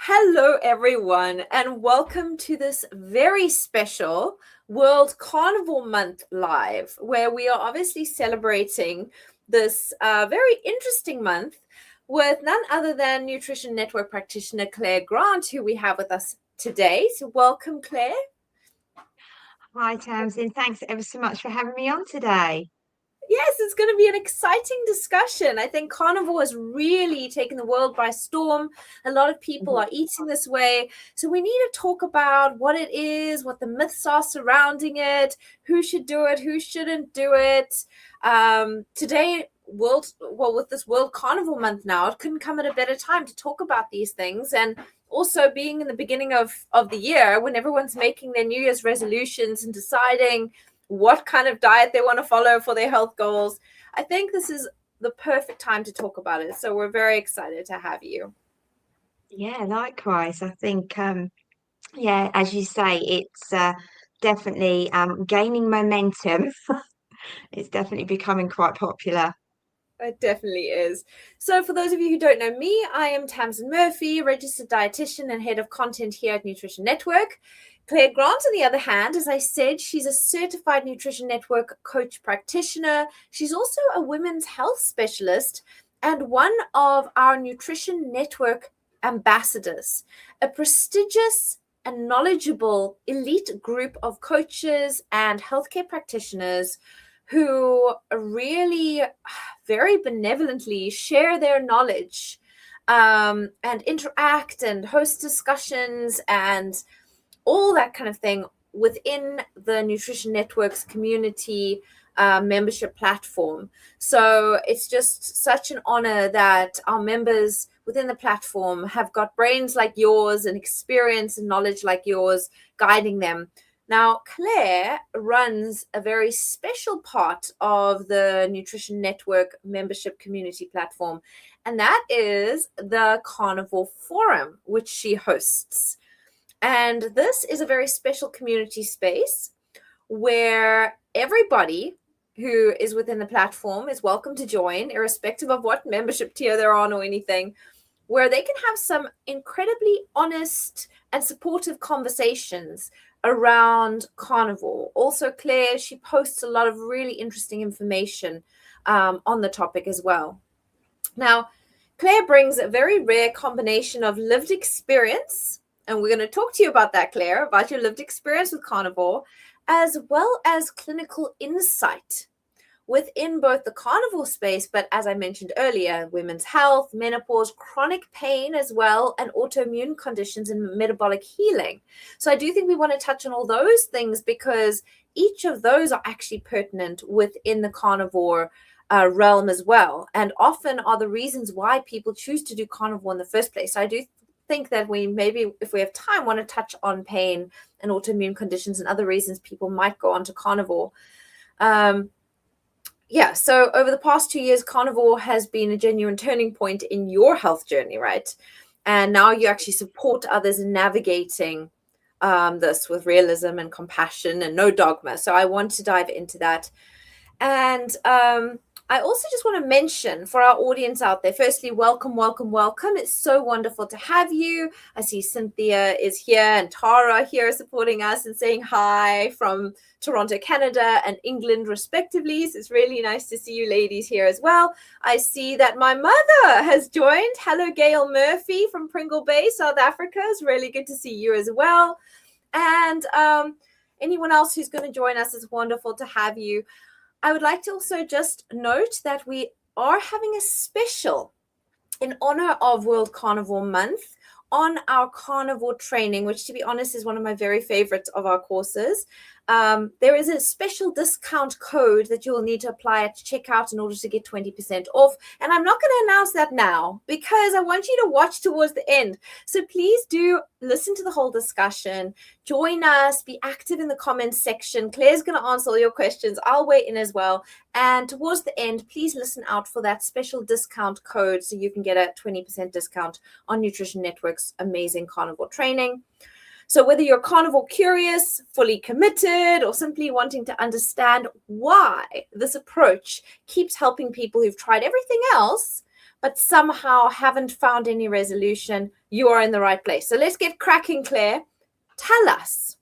Hello, everyone, and welcome to this very special World Carnivore Month live, where we are obviously celebrating this very interesting month with none other than Nutrition Network practitioner Claire Grant, who we have with us today. So, welcome, Claire. Hi, Tamsin. Thanks ever so much for having me on today. Yes, it's going to be an exciting discussion. I think carnivore has really taken the world by storm. A lot of people Mhm. are eating this way. So we need to talk about what it is, what the myths are surrounding it, who should do it, who shouldn't do it. Today, with this World Carnivore Month now, it couldn't come at a better time to talk about these things. And also being in the beginning of the year when everyone's making their New Year's resolutions and deciding what kind of diet they want to follow for their health goals. I think this is the perfect time to talk about it. So we're very excited to have you. Yeah, likewise. I think, yeah, as you say, it's definitely gaining momentum. It's definitely becoming quite popular. It definitely is. So, for those of you who don't know me, I am Tamsin Murphy, registered dietitian and head of content here at Nutrition Network. Claire Grant, on the other hand, as I said, she's a certified Nutrition Network coach practitioner. She's also a women's health specialist and one of our Nutrition Network ambassadors, a prestigious and knowledgeable elite group of coaches and healthcare practitioners who really very benevolently share their knowledge and interact and host discussions and all that kind of thing within the Nutrition Network's community membership platform. So it's just such an honor that our members within the platform have got brains like yours and experience and knowledge like yours guiding them. Now, Claire runs a very special part of the Nutrition Network membership community platform, and that is the Carnivore Forum, which she hosts. And this is a very special community space where everybody who is within the platform is welcome to join, irrespective of what membership tier they're on or anything, where they can have some incredibly honest and supportive conversations around carnivore. Also, Claire, she posts a lot of really interesting information on the topic as well. Now, Claire brings a very rare combination of lived experience, and we're going to talk to you about that, Claire, about your lived experience with carnivore, as well as clinical insight within both the carnivore space, but as I mentioned earlier, women's health, menopause, chronic pain as well, and autoimmune conditions and metabolic healing. So I do think we want to touch on all those things because each of those are actually pertinent within the carnivore realm as well, and often are the reasons why people choose to do carnivore in the first place. So I do think that we maybe, if we have time, want to touch on pain and autoimmune conditions and other reasons people might go on to carnivore. Yeah, so over the past 2 years, carnivore has been a genuine turning point in your health journey, right? And now you actually support others in navigating this with realism and compassion and no dogma. So I want to dive into that. And I also just want to mention for our audience out there, firstly, welcome, welcome, welcome. It's so wonderful to have you. I see Cynthia is here and Tara here supporting us and saying hi from Toronto, Canada and England, respectively. So it's really nice to see you ladies here as well. I see that my mother has joined. Hello, Gail Murphy from Pringle Bay, South Africa. It's really good to see you as well. And anyone else who's going to join us, is wonderful to have you. I would like to also just note that we are having a special in honor of World Carnivore Month on our carnivore training, which, to be honest, is one of my very favorites of our courses. There is a special discount code that you will need to apply at checkout in order to get 20% off. And I'm not going to announce that now because I want you to watch towards the end. So please do listen to the whole discussion. Join us. Be active in the comments section. Claire's going to answer all your questions. I'll weigh in as well. And towards the end, please listen out for that special discount code so you can get a 20% discount on Nutrition Network's amazing carnivore training. So whether you're carnivore curious, fully committed, or simply wanting to understand why this approach keeps helping people who've tried everything else, but somehow haven't found any resolution, you are in the right place. So let's get cracking, Claire. Tell us,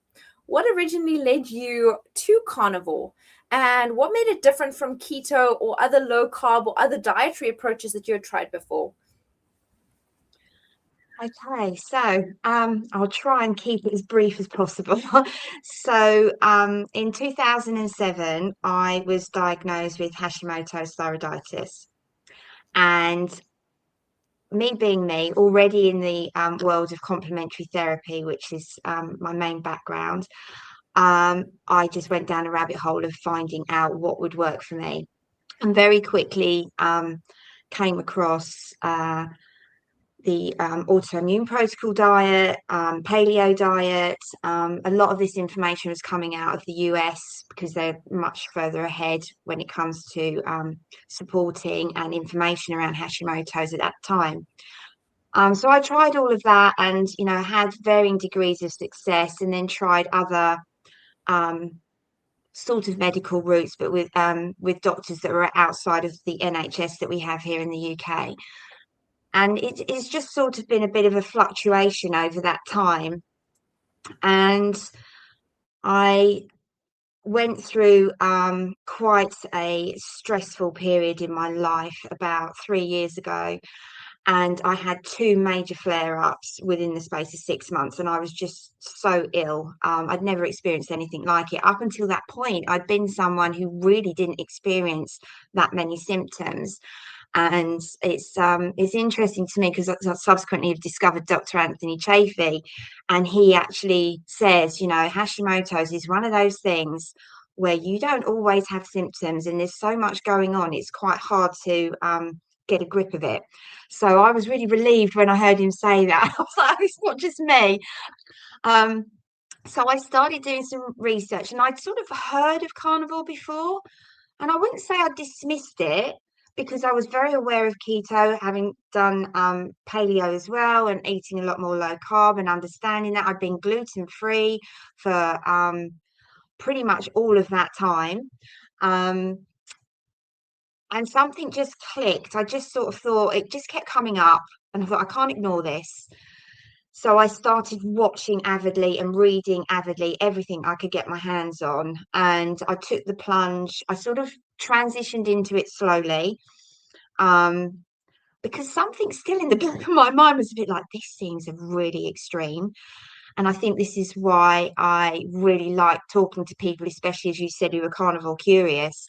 what originally led you to carnivore, and what made it different from keto or other low carb or other dietary approaches that you had tried before? Okay, so I'll try and keep it as brief as possible. So in 2007, I was diagnosed with Hashimoto's thyroiditis. And me being me, already in the world of complementary therapy, which is my main background, I just went down a rabbit hole of finding out what would work for me. And very quickly came across the autoimmune protocol diet, paleo diet. A lot of this information was coming out of the US because they're much further ahead when it comes to supporting and information around Hashimoto's at that time. So I tried all of that and, had varying degrees of success, and then tried other um, sort of medical routes, but with doctors that were outside of the NHS that we have here in the UK. And it's just sort of been a bit of a fluctuation over that time. And I went through quite a stressful period in my life about 3 years ago. And I had two major flare-ups within the space of 6 months, and I was just so ill. I'd never experienced anything like it. Up until that point, I'd been someone who really didn't experience that many symptoms. And it's interesting to me because I subsequently have discovered Dr. Anthony Chafee, and he actually says, Hashimoto's is one of those things where you don't always have symptoms, and there's so much going on. It's quite hard to get a grip of it. So I was really relieved when I heard him say that. I was like, it's not just me. Um, so I started doing some research, and I'd sort of heard of carnivore before, and I wouldn't say I dismissed it because I was very aware of keto, having done paleo as well, and eating a lot more low carb, and understanding that I'd been gluten free for pretty much all of that time. Um, and something just clicked. I just sort of thought, it just kept coming up, and I thought, I can't ignore this. So I started watching avidly and reading avidly everything I could get my hands on. And I took the plunge. I sort of transitioned into it slowly, um, because something still in the back of my mind was a bit like, this seems really extreme. And I think this is why I really like talking to people, especially as you said, who are carnivore curious,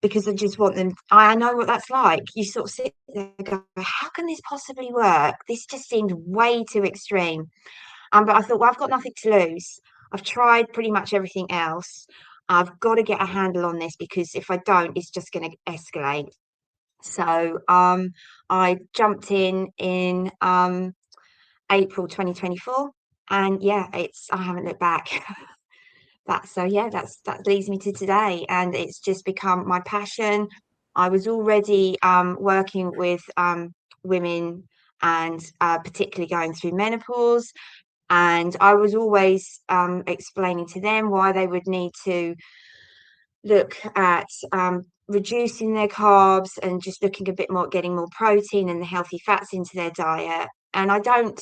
because I just want them. I know what that's like. You sort of sit there and go, how can this possibly work? This just seems way too extreme. But I thought, well, I've got nothing to lose. I've tried pretty much everything else. I've got to get a handle on this, because if I don't, it's just going to escalate. So I jumped in April 2024, and yeah, I haven't looked back. That leads me to today, and it's just become my passion. I was already working with women, and particularly going through menopause, and I was always explaining to them why they would need to look at reducing their carbs and just looking a bit more at getting more protein and the healthy fats into their diet. And I don't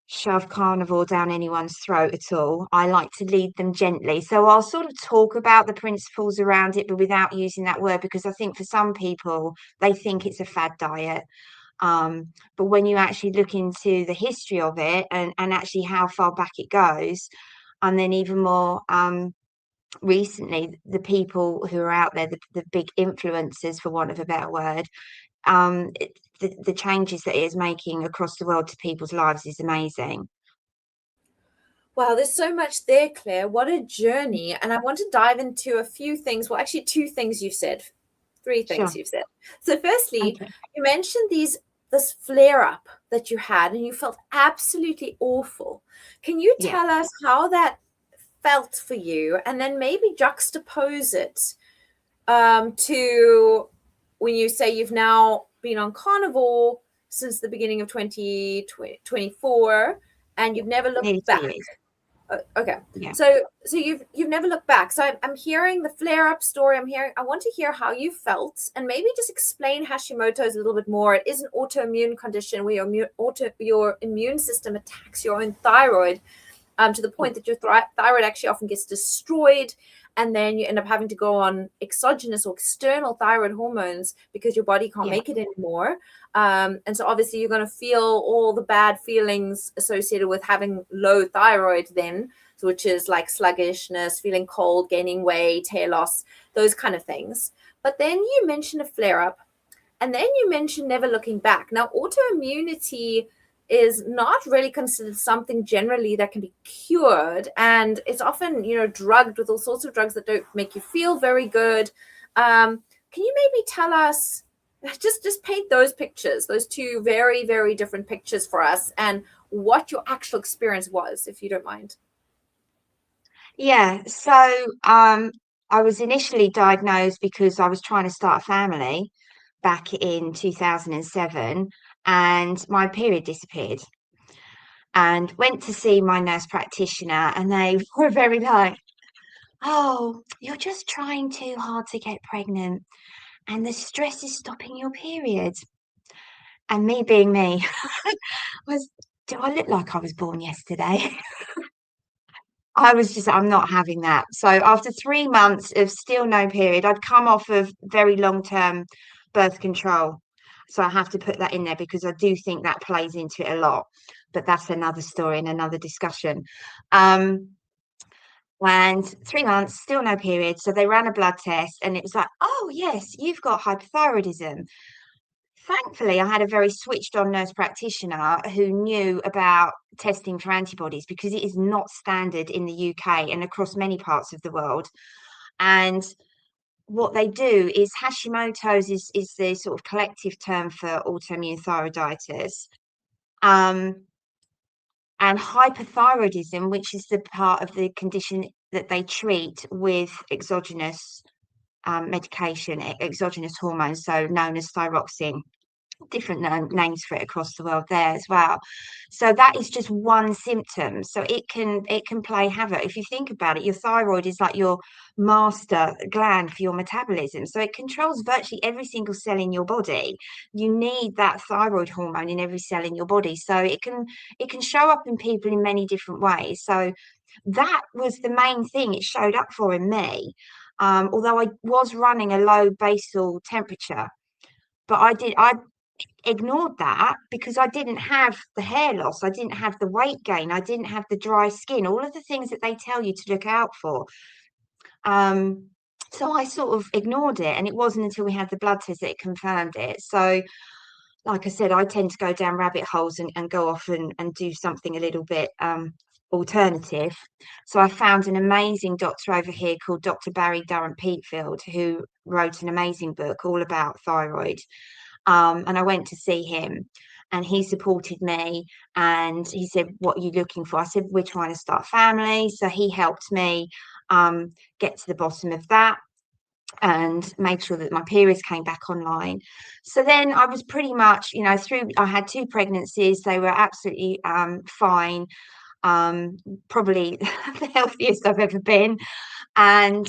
shove carnivore down anyone's throat at all. I like to lead them gently. So I'll sort of talk about the principles around it, but without using that word, because I think for some people, they think it's a fad diet. But when you actually look into the history of it, and actually how far back it goes, and then even more recently, the people who are out there, the big influencers, for want of a better word, the changes that it is making across the world to people's lives is amazing. Wow, there's so much there, Claire. What a journey. And I want to dive into a few things. Well, actually, two things you've said, three things Sure. you've said. So, firstly, Okay. you mentioned this flare up that you had and you felt absolutely awful. Can you Yeah. tell us how that felt for you, and then maybe juxtapose it to when you say you've now been on carnivore since the beginning of 2024 and you've never looked Nearly two back? years. Okay. Yeah. So you've never looked back. So I'm hearing the flare up story. I want to hear how you felt, and maybe just explain Hashimoto's a little bit more. It is an autoimmune condition where your immune system attacks your own thyroid, to the point that your thyroid actually often gets destroyed, and then you end up having to go on exogenous or external thyroid hormones because your body can't Yeah. make it anymore. And so obviously you're going to feel all the bad feelings associated with having low thyroid then, so which is like sluggishness, feeling cold, gaining weight, hair loss, those kind of things. But then you mentioned a flare up, and then you mentioned never looking back. Now, autoimmunity is not really considered something generally that can be cured, and it's often, drugged with all sorts of drugs that don't make you feel very good. Can you maybe tell us, just paint those pictures, those two very, very different pictures for us, and what your actual experience was, if you don't mind? Yeah. So I was initially diagnosed because I was trying to start a family back in 2007, and my period disappeared. And went to see my nurse practitioner, and they were very like, "Oh, you're just trying too hard to get pregnant, and the stress is stopping your period." And me being me was, do I look like I was born yesterday? I was just, I'm not having that. So after 3 months of still no period, I'd come off of very long-term birth control. So I have to put that in there because I do think that plays into it a lot. But that's another story and another discussion. Um, and 3 months, still no period. So they ran a blood test and it was like, oh, yes, you've got hypothyroidism. Thankfully, I had a very switched on nurse practitioner who knew about testing for antibodies because it is not standard in the UK and across many parts of the world. And what they do is Hashimoto's is the sort of collective term for autoimmune thyroiditis. Um, and hypothyroidism, which is the part of the condition that they treat with exogenous medication, exogenous hormones, so known as thyroxine, different names for it across the world there as well. So that is just one symptom. So it can play havoc. If you think about it, your thyroid is like your master gland for your metabolism. So it controls virtually every single cell in your body. You need that thyroid hormone in every cell in your body. So it can show up in people in many different ways. So that was the main thing it showed up for in me. Although I was running a low basal temperature, but I ignored that because I didn't have the hair loss, I didn't have the weight gain, I didn't have the dry skin, all of the things that they tell you to look out for. Um, so I sort of ignored it, and it wasn't until we had the blood test that it confirmed it. So, like I said, I tend to go down rabbit holes and go off and do something a little bit alternative. So I found an amazing doctor over here called Dr. Barry Durham Peatfield, who wrote an amazing book all about thyroid. And I went to see him, and he supported me. And he said, "What are you looking for?" I said, "We're trying to start a family." So he helped me get to the bottom of that and made sure that my periods came back online. So then I was pretty much, I had two pregnancies. They were absolutely fine. Probably the healthiest I've ever been. And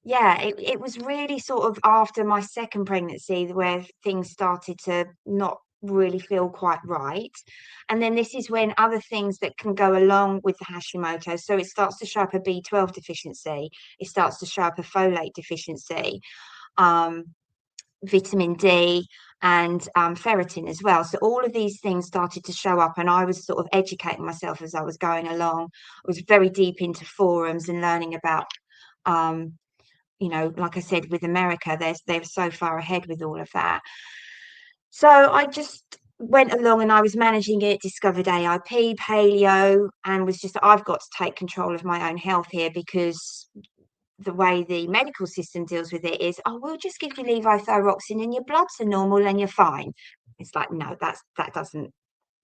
yeah, it was really sort of after my second pregnancy where things started to not really feel quite right. And then this is when other things that can go along with the Hashimoto. So it starts to show up a B12 deficiency, it starts to show up a folate deficiency, um, vitamin D, and ferritin as well. So all of these things started to show up, and I was sort of educating myself as I was going along. I was very deep into forums and learning about like I said, with America, they're so far ahead with all of that. So I just went along and I was managing it, discovered AIP, paleo, and was just, I've got to take control of my own health here because the way the medical system deals with it is, oh, we'll just give you levothyroxine and your bloods are normal and you're fine. It's like, no, that doesn't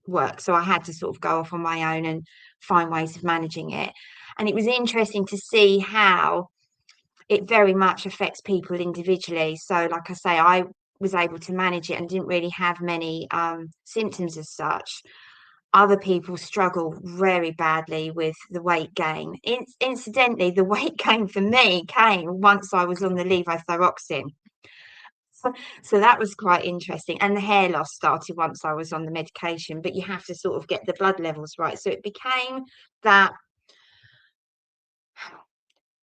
work. So I had to sort of go off on my own and find ways of managing it. And it was interesting to see how it very much affects people individually. So, like I say, I was able to manage it and didn't really have many symptoms as such. other people struggle very badly with the weight gain. Incidentally, the weight gain for me came once I was on the levothyroxine. So that was quite interesting. And the hair loss started once I was on the medication, but you have to sort of get the blood levels right. So it became that,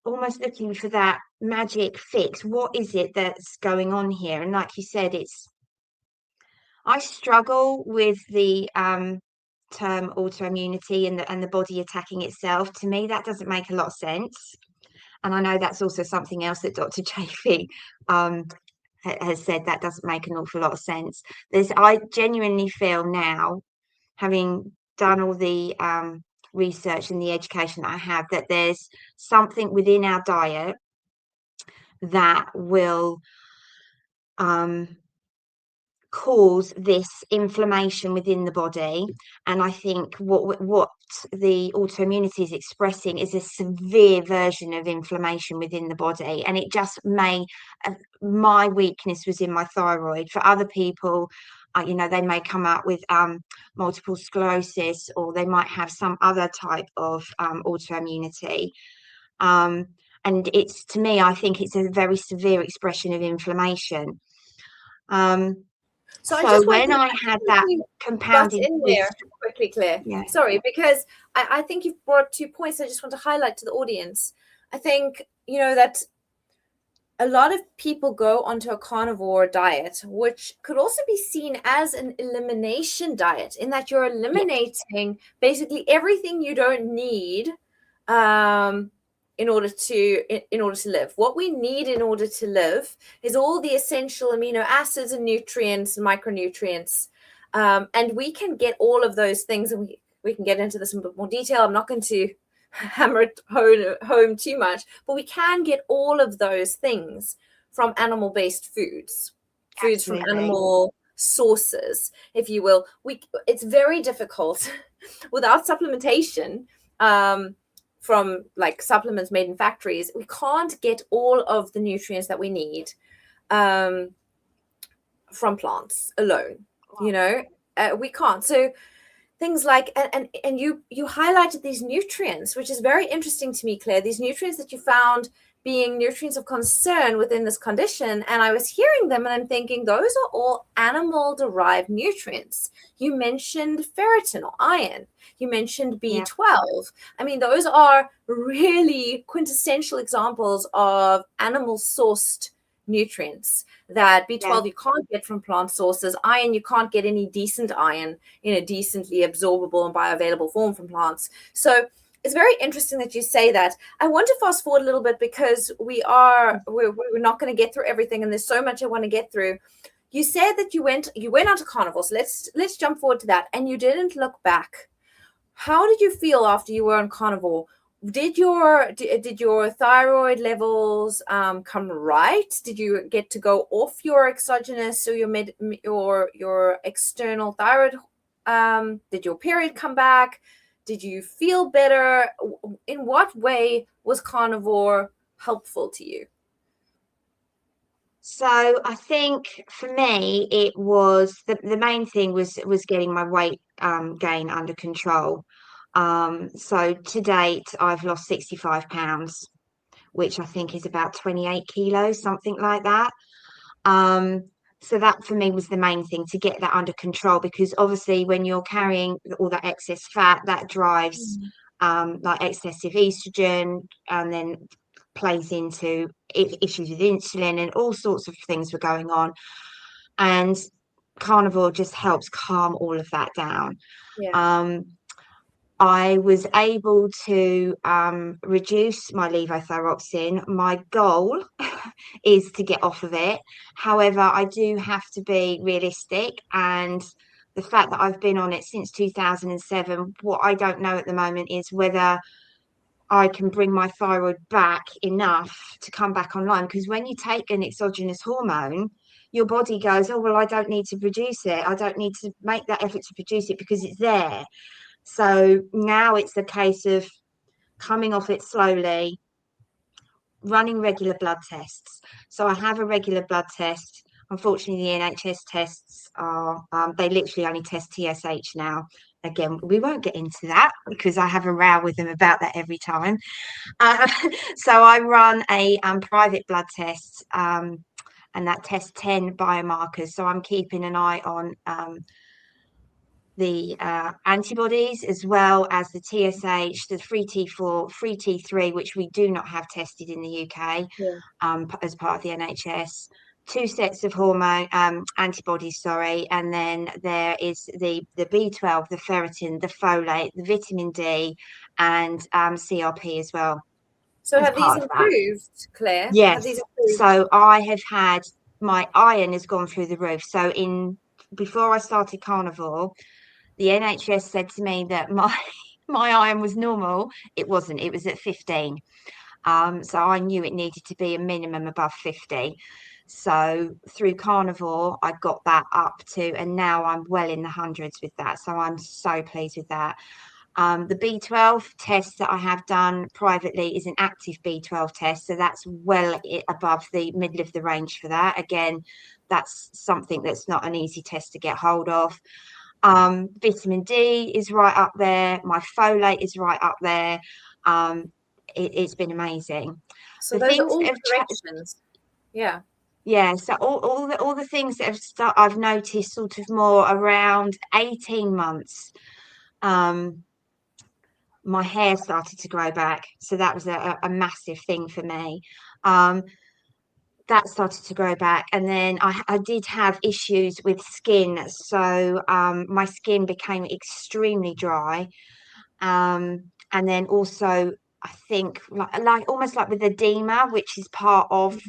almost looking for that magic fix. What is it that's going on here? And like you said, I struggle with the term autoimmunity and the body attacking itself. To me, that doesn't make a lot of sense. And I know that's also something else that Dr. Chafee has said, that doesn't make an awful lot of sense. I genuinely feel now, having done all the research and the education that I have, that there's something within our diet that will cause this inflammation within the body. And I think what the autoimmunity is expressing is a severe version of inflammation within the body. And it just may, my weakness was in my thyroid. For other people, they may come out with multiple sclerosis, or they might have some other type of autoimmunity. And it's, to me, I think it's a very severe expression of inflammation. So I So just want when to I had that butt compounded in with, there quickly, Claire. yeah, Sorry, because I think you've brought 2 points I just want to highlight to the audience. I think, that a lot of people go onto a carnivore diet, which could also be seen as an elimination diet, in that you're eliminating basically everything you don't need in order to live. What we need in order to live is all the essential amino acids and nutrients and micronutrients, and we can get all of those things, and we can get into this in a bit more detail. I'm not going to hammer it home too much, but we can get all of those things from animal-based foods from absolutely, animal sources, if you will. It's very difficult without supplementation, from like supplements made in factories. We can't get all of the nutrients that we need from plants alone. We can't. So things like, and you highlighted these nutrients, which is very interesting to me, Claire, these nutrients that you found being nutrients of concern within this condition. And I was hearing them and I'm thinking, those are all animal derived nutrients. You mentioned ferritin or iron, you mentioned B12. I mean, those are really quintessential examples of animal sourced nutrients. That B12 you can't get from plant sources. Iron, you can't get any decent iron in a decently absorbable and bioavailable form from plants. So it's very interesting that you say that. I want to fast forward a little bit, because we're not going to get through everything, and there's so much I want to get through. You said that you went onto carnivore. So let's jump forward to that. And you didn't look back. How did you feel after you were on carnivore? Did your thyroid levels come right? Did you get to go off your exogenous or your external thyroid? Did your period come back? Did you feel better? In what way was carnivore helpful to you? So I think for me, it was the main thing was getting my weight gain under control. So to date, I've lost 65 pounds, which I think is about 28 kilos, something like that. So that for me was the main thing, to get that under control, because obviously when you're carrying all that excess fat, that drives like excessive estrogen, and then plays into issues with insulin, and all sorts of things were going on. And carnivore just helps calm all of that down. I was able to reduce my levothyroxine. My goal is to get off of it. However, I do have to be realistic, and the fact that I've been on it since 2007, what I don't know at the moment is whether I can bring my thyroid back enough to come back online. Because when you take an exogenous hormone, your body goes, oh, well, I don't need to produce it. I don't need to make that effort to produce it because it's there. So now it's a case of coming off it slowly, running regular blood tests. So I have a regular blood test unfortunately, the NHS tests are, they literally only test TSH now. Again, we won't get into that because I have a row with them about that every time. Uh, so I run a private blood test, and that tests 10 biomarkers. So I'm keeping an eye on the antibodies as well as the TSH, the free T4, free T3, which we do not have tested in the UK Yeah. as part of the NHS. Two sets of hormone antibodies, sorry, and then there is the B12, the ferritin, the folate, the vitamin D, and CRP as well So as have these part of that. improved, Claire? Have these Yes, improved? so I have had my iron has gone through the roof. So in before I started carnivore, the NHS said to me that my my iron was normal. It wasn't. It was at 15. So I knew it needed to be a minimum above 50. So through carnivore, I got that up to, and now I'm well in the hundreds with that. So I'm so pleased with that. The B12 test that I have done privately is an active B12 test. So that's well above the middle of the range for that. Again, that's something that's not an easy test to get hold of. Vitamin D is right up there. My folate is right up there. It's been amazing. So The those are things that all have corrections. Yeah. yeah, so all the things that I've noticed sort of more around 18 months. Um, my hair started to grow back, so that was a massive thing for me. Um, that started to grow back, and then I did have issues with skin, so my skin became extremely dry. And then also I think like almost like with edema, which is part of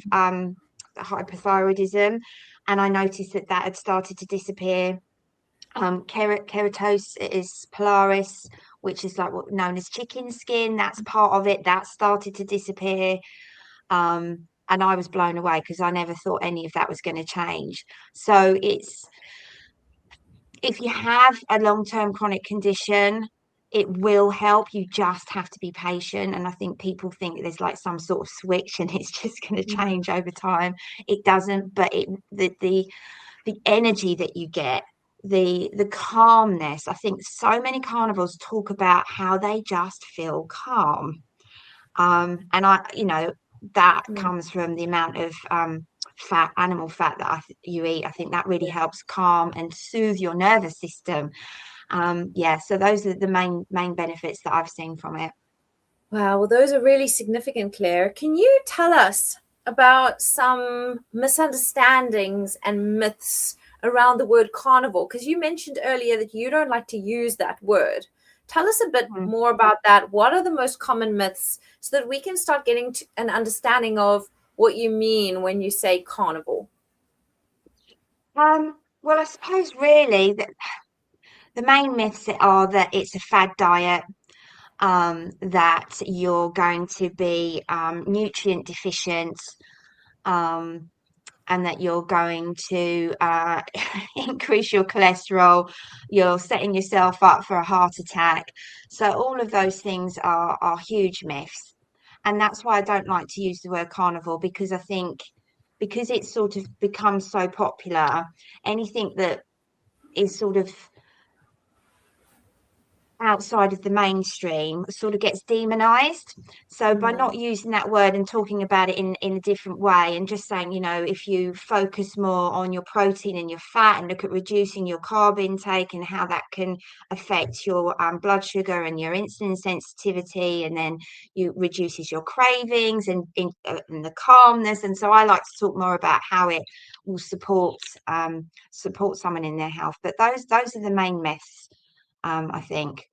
hypothyroidism, and I noticed that that had started to disappear. Keratosis pilaris, which is like what known as chicken skin, that's part of it. That started to disappear. And I was blown away because I never thought any of that was going to change. So it's if you have a long-term chronic condition, it will help. You just have to be patient. And I think people think there's like some sort of switch and it's just going to Mhm. change over time. It doesn't, but the energy that you get, the calmness. I think so many carnivores talk about how they just feel calm. And that Mm. comes from the amount of fat, animal fat that you eat. I think that really helps calm and soothe your nervous system. Yeah, so those are the main benefits that I've seen from it. Wow, well, those are really significant, Claire. Can you tell us about some misunderstandings and myths around the word carnivore? Because you mentioned earlier that you don't like to use that word. Tell us a bit Mm. more about that. What are the most common myths so that we can start getting to an understanding of what you mean when you say carnivore? Well, I suppose really that the main myths are that it's a fad diet, that you're going to be nutrient deficient, um, and that you're going to increase your cholesterol, you're setting yourself up for a heart attack. So all of those things are huge myths. And that's why I don't like to use the word carnivore, because I think because it's sort of become so popular, anything that is sort of outside of the mainstream sort of gets demonized. So by Mm. not using that word and talking about it in a different way and just saying, if you focus more on your protein and your fat and look at reducing your carb intake and how that can affect your blood sugar and your insulin sensitivity, and then you reduces your cravings and the calmness. And so I like to talk more about how it will support someone in their health. But those are the main myths, I think.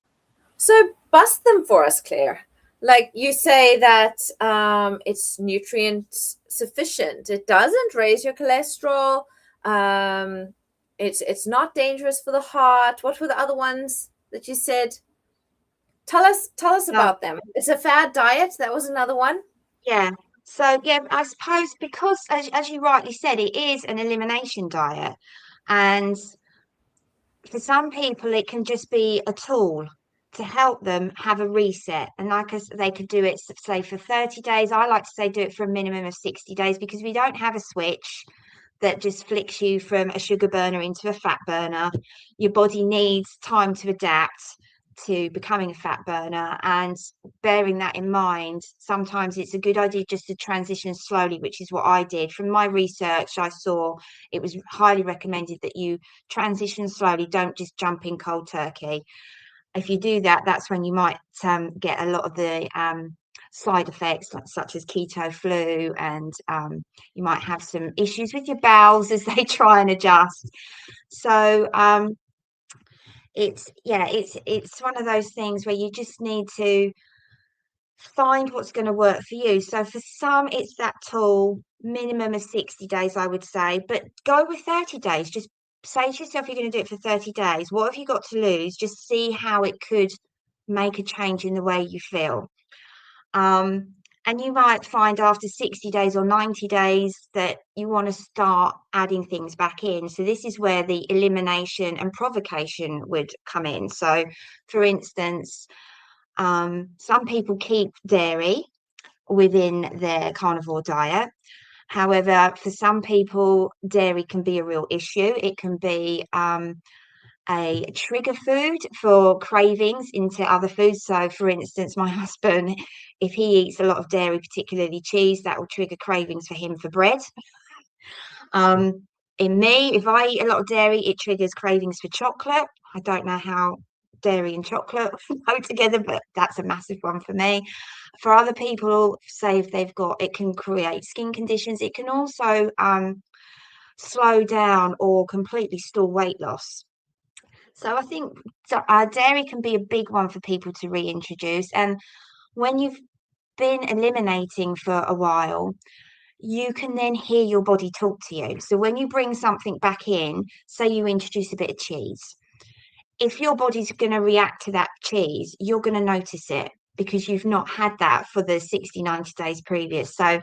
So bust them for us, Claire. Like you say that it's nutrient sufficient. It doesn't raise your cholesterol. Um, it's not dangerous for the heart. What were the other ones that you said? Tell us No, about them. It's a fad diet. That was another one. yeah. So yeah, I suppose because as you rightly said, it is an elimination diet, and for some people it can just be a tool to help them have a reset. And they could do it, say, for 30 days. I like to say do it for a minimum of 60 days, because we don't have a switch that just flicks you from a sugar burner into a fat burner. Your body needs time to adapt to becoming a fat burner, and bearing that in mind, sometimes it's a good idea just to transition slowly, which is what I did. From my research, I saw it was highly recommended that you transition slowly, don't just jump in cold turkey. If you do that, that's when you might get a lot of the side effects, such as keto flu, and you might have some issues with your bowels as they try and adjust. So it's one of those things where you just need to find what's going to work for you. So for some, it's that tall minimum of 60 days, I would say, but go with 30 days. Just say to yourself, you're going to do it for 30 days. What have you got to lose? Just see how it could make a change in the way you feel. And you might find after 60 days or 90 days that you want to start adding things back in. So this is where the elimination and provocation would come in. So for instance, some people keep dairy within their carnivore diet. However, for some people, dairy can be a real issue. It can be a trigger food for cravings into other foods. So, for instance, my husband, if he eats a lot of dairy, particularly cheese, that will trigger cravings for him for bread. In me, if I eat a lot of dairy, it triggers cravings for chocolate. I don't know how dairy and chocolate go together, but that's a massive one for me. For other people, say if they've got, it can create skin conditions. It can also slow down or completely stall weight loss. So I think dairy can be a big one for people to reintroduce. And when you've been eliminating for a while, you can then hear your body talk to you. So when you bring something back in, say you introduce a bit of cheese, if your body's going to react to that cheese, you're going to notice it because you've not had that for the 60, 90 days previous. So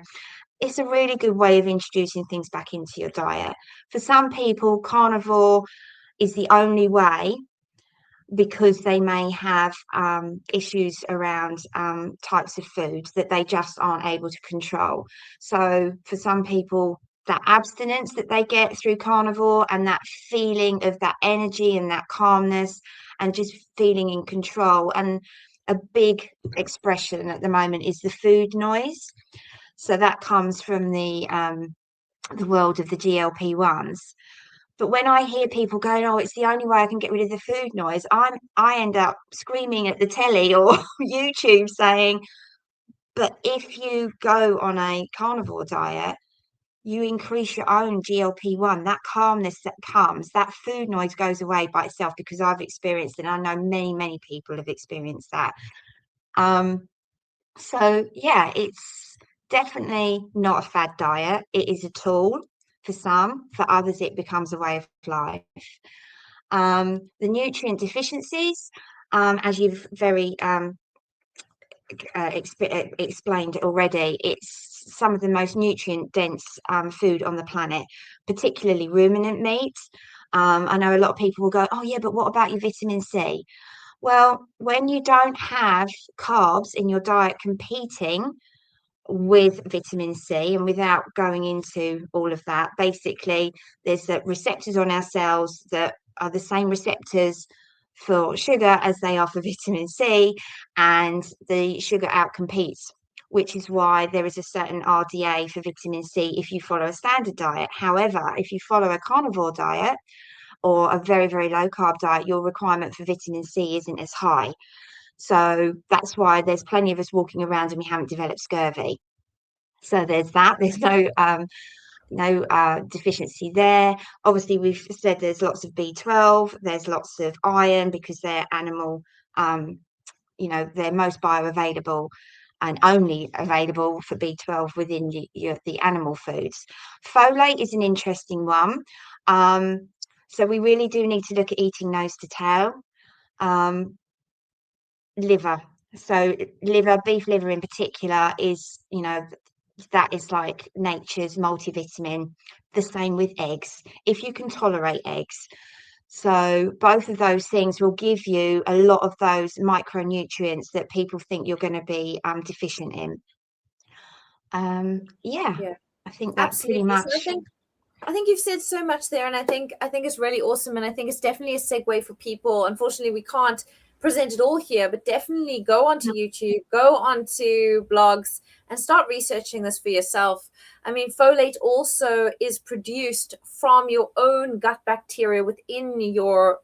it's a really good way of introducing things back into your diet. For some people, carnivore is the only way because they may have issues around types of foods that they just aren't able to control. So for some people, that abstinence that they get through carnivore and that feeling of that energy and that calmness and just feeling in control. And a big expression at the moment is the food noise. So that comes from the world of the GLP-1s. But when I hear people going, "Oh, it's the only way I can get rid of the food noise," I end up screaming at the telly or YouTube saying, "But if you go on a carnivore diet, you increase your own GLP-1, that calmness that comes, that food noise goes away by itself," because I've experienced it. And I know many, many people have experienced that. So yeah, it's definitely not a fad diet. It is a tool for some, for others, it becomes a way of life. The nutrient deficiencies, as you've very explained already, it's some of the most nutrient dense food on the planet, particularly ruminant meat. I know a lot of people will go, "Oh yeah, but what about your vitamin C?" Well, when you don't have carbs in your diet competing with vitamin C, and without going into all of that, basically there's receptors on our cells that are the same receptors for sugar as they are for vitamin C, and the sugar outcompetes, which is why there is a certain RDA for vitamin C if you follow a standard diet. However, if you follow a carnivore diet or a very, very low carb diet, your requirement for vitamin C isn't as high. So that's why there's plenty of us walking around and we haven't developed scurvy. So there's that. There's no deficiency there. Obviously, we've said there's lots of B12. There's lots of iron because they're animal. They're most bioavailable and only available for B12 within the animal foods. Folate is an interesting one. So we really do need to look at eating nose to tail. Liver. So liver, beef liver in particular, is, that is like nature's multivitamin. The same with eggs, if you can tolerate eggs. So both of those things will give you a lot of those micronutrients that people think you're going to be deficient in. Yeah, Yeah, I think that pretty absolutely. So I much. think I think you've said so much there, and I think it's really awesome, and I think it's definitely a segue for people. Unfortunately, we can't present it all here, but definitely go onto YouTube, go onto blogs, and start researching this for yourself. I mean, folate also is produced from your own gut bacteria within your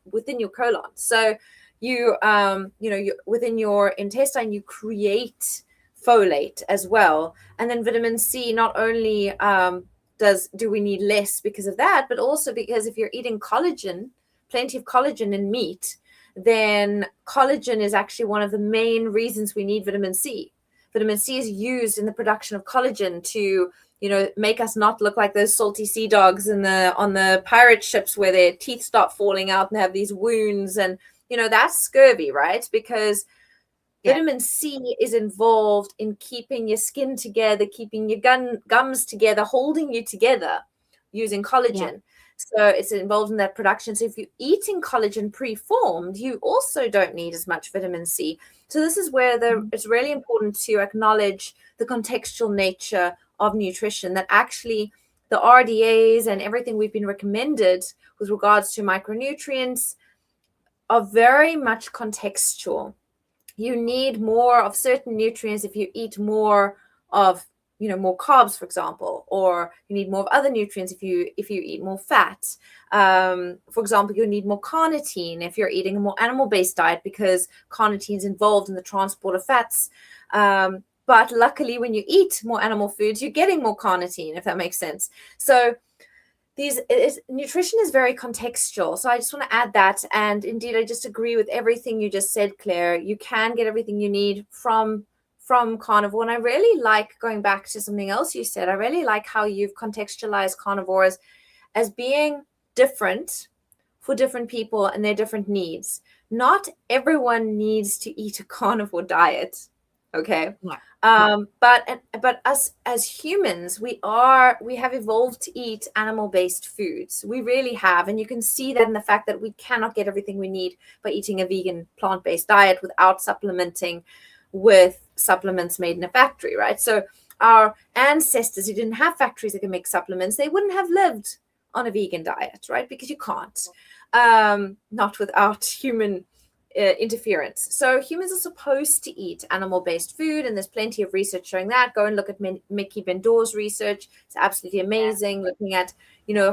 colon. So within your intestine, you create folate as well, and then vitamin C not only do we need less because of that, but also because if you're eating collagen, plenty of collagen in meat, then collagen is actually one of the main reasons we need vitamin C. Vitamin C is used in the production of collagen to, make us not look like those salty sea dogs on the pirate ships where their teeth start falling out and have these wounds. And that's scurvy, right? Because vitamin C is involved in keeping your skin together, keeping your gums together, holding you together using Yeah. collagen. So it's involved in that production. So if you're eating collagen pre-formed, you also don't need as much vitamin C. So this is where it's really important to acknowledge the contextual nature of nutrition, that actually the RDAs and everything we've been recommended with regards to micronutrients are very much contextual. You need more of certain nutrients if you eat more of more carbs, for example, or you need more of other nutrients if you eat more fat. For example, you need more carnitine if you're eating a more animal-based diet, because carnitine is involved in the transport of fats. But luckily, when you eat more animal foods, you're getting more carnitine, if that makes sense. So nutrition is very contextual. So I just want to add that. And indeed, I just agree with everything you just said, Claire. You can get everything you need from carnivore. And I really like, going back to something else you said, I really like how you've contextualized carnivores as being different for different people and their different needs. Not everyone needs to eat a carnivore diet. Okay. Yeah. But us as humans, we have evolved to eat animal-based foods. We really have, and you can see that in the fact that we cannot get everything we need by eating a vegan plant-based diet without supplementing with supplements made in a factory, right? So our ancestors who didn't have factories that can make supplements, they wouldn't have lived on a vegan diet, right? Because you can't, not without human interference. So humans are supposed to eat animal-based food, and there's plenty of research showing that. Go and look at Mickey Bendore's research. It's absolutely amazing, looking at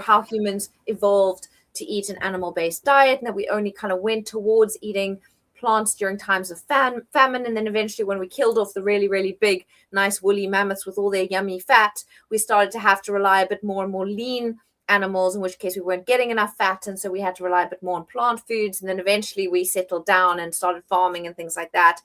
how humans evolved to eat an animal-based diet, and that we only kind of went towards eating plants during times of famine, and then eventually when we killed off the really, really big, nice woolly mammoths with all their yummy fat, we started to have to rely a bit more and more lean animals, in which case we weren't getting enough fat, and so we had to rely a bit more on plant foods. And then eventually we settled down and started farming and things like that.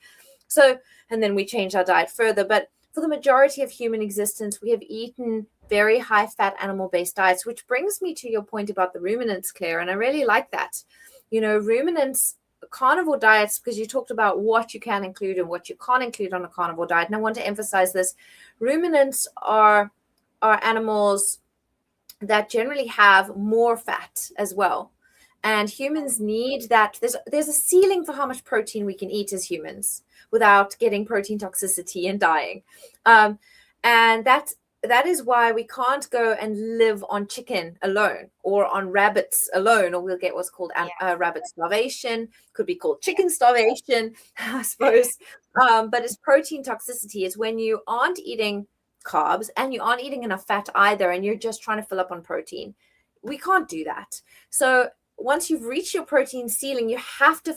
So, and then we changed our diet further. But for the majority of human existence, we have eaten very high fat animal-based diets, which brings me to your point about the ruminants, Claire. And I really like that. Ruminants, carnivore diets, because you talked about what you can include and what you can't include on a carnivore diet. And I want to emphasize this. Ruminants are animals that generally have more fat as well. And humans need that. There's a ceiling for how much protein we can eat as humans without getting protein toxicity and dying. And that is why we can't go and live on chicken alone or on rabbits alone, or we'll get what's called rabbit starvation. Could be called chicken starvation, I suppose. But it's protein toxicity. It's when you aren't eating carbs and you aren't eating enough fat either, and you're just trying to fill up on protein. We can't do that. So once you've reached your protein ceiling, you have to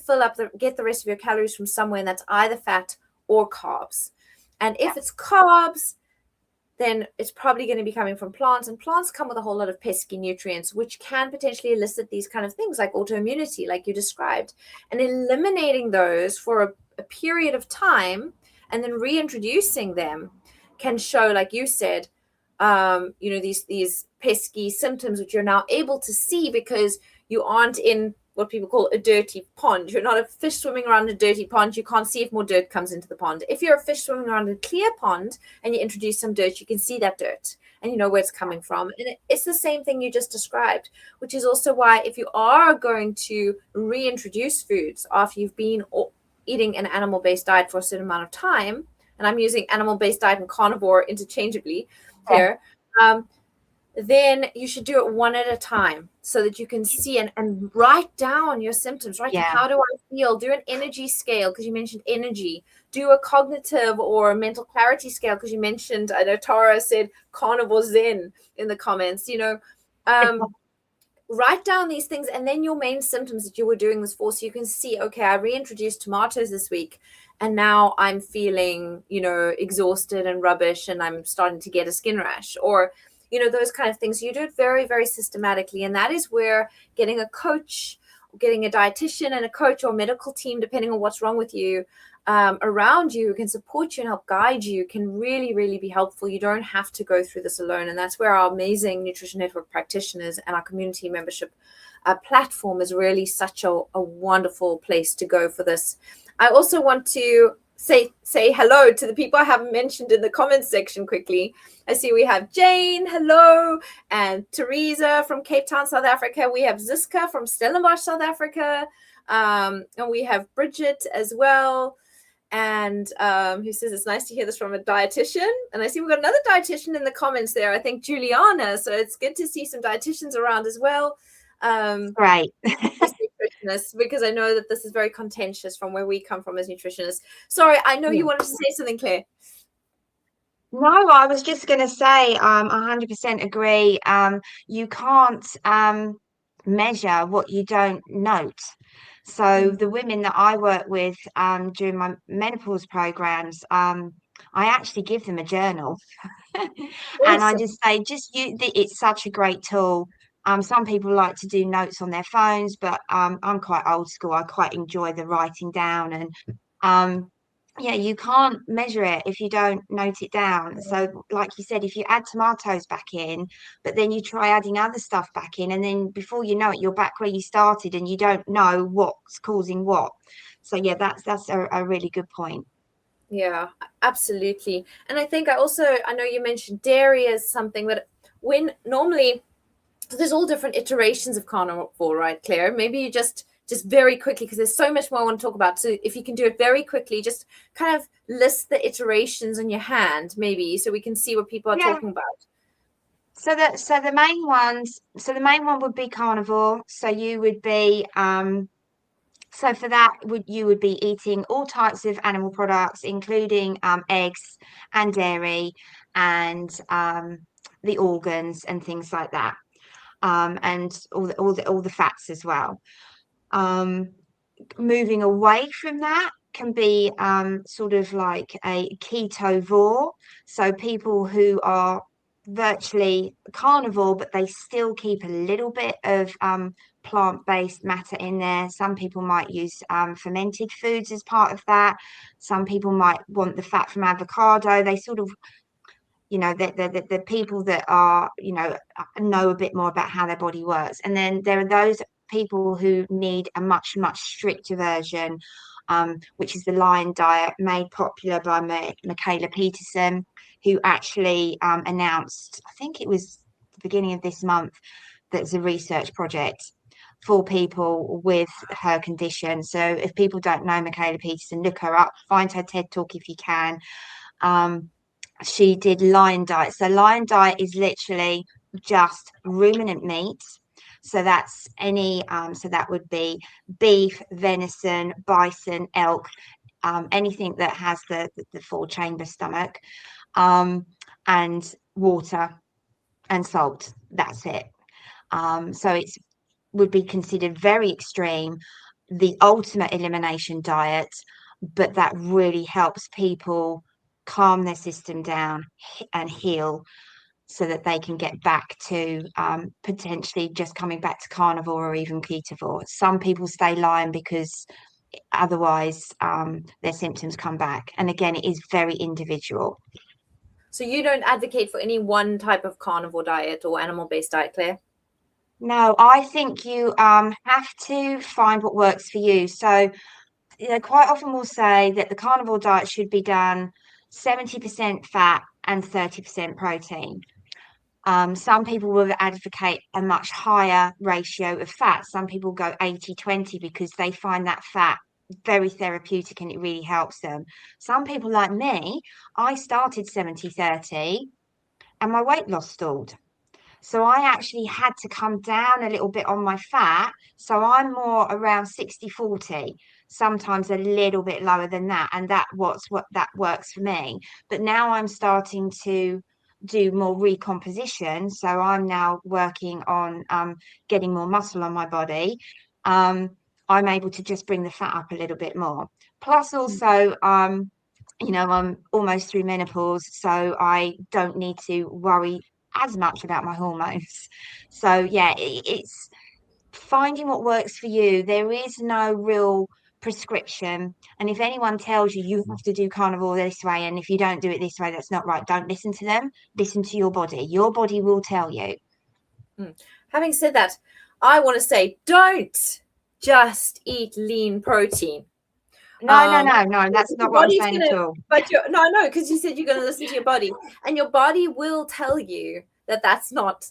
get the rest of your calories from somewhere, and that's either fat or carbs. And if it's carbs, then it's probably going to be coming from plants, and plants come with a whole lot of pesky nutrients, which can potentially elicit these kind of things like autoimmunity, like you described. And eliminating those for a period of time and then reintroducing them can show, like you said, these pesky symptoms, which you're now able to see because you aren't in what people call a dirty pond. You're not a fish swimming around a dirty pond. You can't see if more dirt comes into the pond. If you're a fish swimming around a clear pond and you introduce some dirt, you can see that dirt and you know where it's coming from. And it's the same thing you just described, which is also why if you are going to reintroduce foods after you've been eating an animal-based diet for a certain amount of time, and I'm using animal-based diet and carnivore interchangeably here, then you should do it one at a time so that you can see and write down your symptoms. Write down, Yeah. how do I feel? Do an energy scale because you mentioned energy. Do a cognitive or mental clarity scale because you mentioned, I know Tara said carnivore zen in the comments, write down these things and then your main symptoms that you were doing this for, so you can see, okay, I reintroduced tomatoes this week and now I'm feeling, exhausted and rubbish and I'm starting to get a skin rash, or those kind of things. You do it very, very systematically, and that is where getting a coach, getting a dietitian and a coach or medical team, depending on what's wrong with you, around you, who can support you and help guide you, can really, really be helpful. You don't have to go through this alone. And that's where our amazing Nutrition Network practitioners and our community membership platform is really such a wonderful place to go for this. I also want to say hello to the people I haven't mentioned in the comments section quickly. I see we have Jane, hello, and Teresa from Cape Town, South Africa. We have Ziska from Stellenbosch, South Africa. And we have Bridget as well, and who says it's nice to hear this from a dietitian. And I see we've got another dietitian in the comments there, I think Juliana. So it's good to see some dietitians around as well. Great. Nutritionists, because I know that this is very contentious from where we come from as nutritionists. Sorry, I know you wanted to say something, Claire. No, I was just going to say, 100% agree. You can't measure what you don't note. So the women that I work with during my menopause programs, I actually give them a journal, and I Awesome. just say, it's such a great tool. Some people like to do notes on their phones, but I'm quite old school. I quite enjoy the writing down, and um, yeah, you can't measure it if you don't note it down. So, like you said, if you add tomatoes back in, but then you try adding other stuff back in, and then before you know it, you're back where you started, and you don't know what's causing what. So, yeah, that's a really good point. Yeah, absolutely. And I think I know you mentioned dairy as something that when normally there's all different iterations of carnivore, right, Claire? Maybe you just very quickly, because there's so much more I want to talk about. So if you can do it very quickly, just kind of list the iterations on your hand, maybe, so we can see what people are Yeah. talking about. So the main one would be carnivore. So you would be so for that you would be eating all types of animal products, including eggs and dairy and the organs and things like that, and all the fats as well. Um, Moving away from that can be sort of like a ketovore. So people who are virtually carnivore, but they still keep a little bit of plant-based matter in there. Some people might use fermented foods as part of that. Some people might want the fat from avocado. They sort of, the people that are, know a bit more about how their body works. And then there are those people who need a much, much stricter version, which is the Lion Diet, made popular by Michaela Peterson, who actually announced, I think it was the beginning of this month, that's a research project for people with her condition. So if people don't know Michaela Peterson, look her up, find her TED Talk if you can. She did Lion Diet. So Lion Diet is literally just ruminant meat. So that's so that would be beef, venison, bison, elk, anything that has the four chamber stomach, and water and salt. That's it. So it's would be considered very extreme, the ultimate elimination diet, but that really helps people calm their system down and heal so that they can get back to potentially just coming back to carnivore or even ketovore. Some people stay Lion because otherwise their symptoms come back. And again, it is very individual. So you don't advocate for any one type of carnivore diet or animal-based diet, Claire? No, I think you have to find what works for you. So, quite often we'll say that the carnivore diet should be done 70% fat and 30% protein. Some people will advocate a much higher ratio of fat. Some people go 80-20 because they find that fat very therapeutic and it really helps them. Some people, like me, I started 70-30 and my weight loss stalled. So I actually had to come down a little bit on my fat. So I'm more around 60/40, sometimes a little bit lower than that. And what that works for me. But now I'm starting to do more recomposition. So I'm now working on getting more muscle on my body. Um, I'm able to just bring the fat up a little bit more. Plus also, I'm almost through menopause, so I don't need to worry as much about my hormones. So yeah, it's finding what works for you. There is no real prescription. And if anyone tells you you have to do carnivore this way, and if you don't do it this way, that's not right, don't listen to them. Listen to your body. Your body will tell you. Having said that, I want to say don't just eat lean protein. No, no, no, no, that's Your not what I'm body's saying at gonna, all. but no, because you said you're gonna listen to your body, and your body will tell you that that's not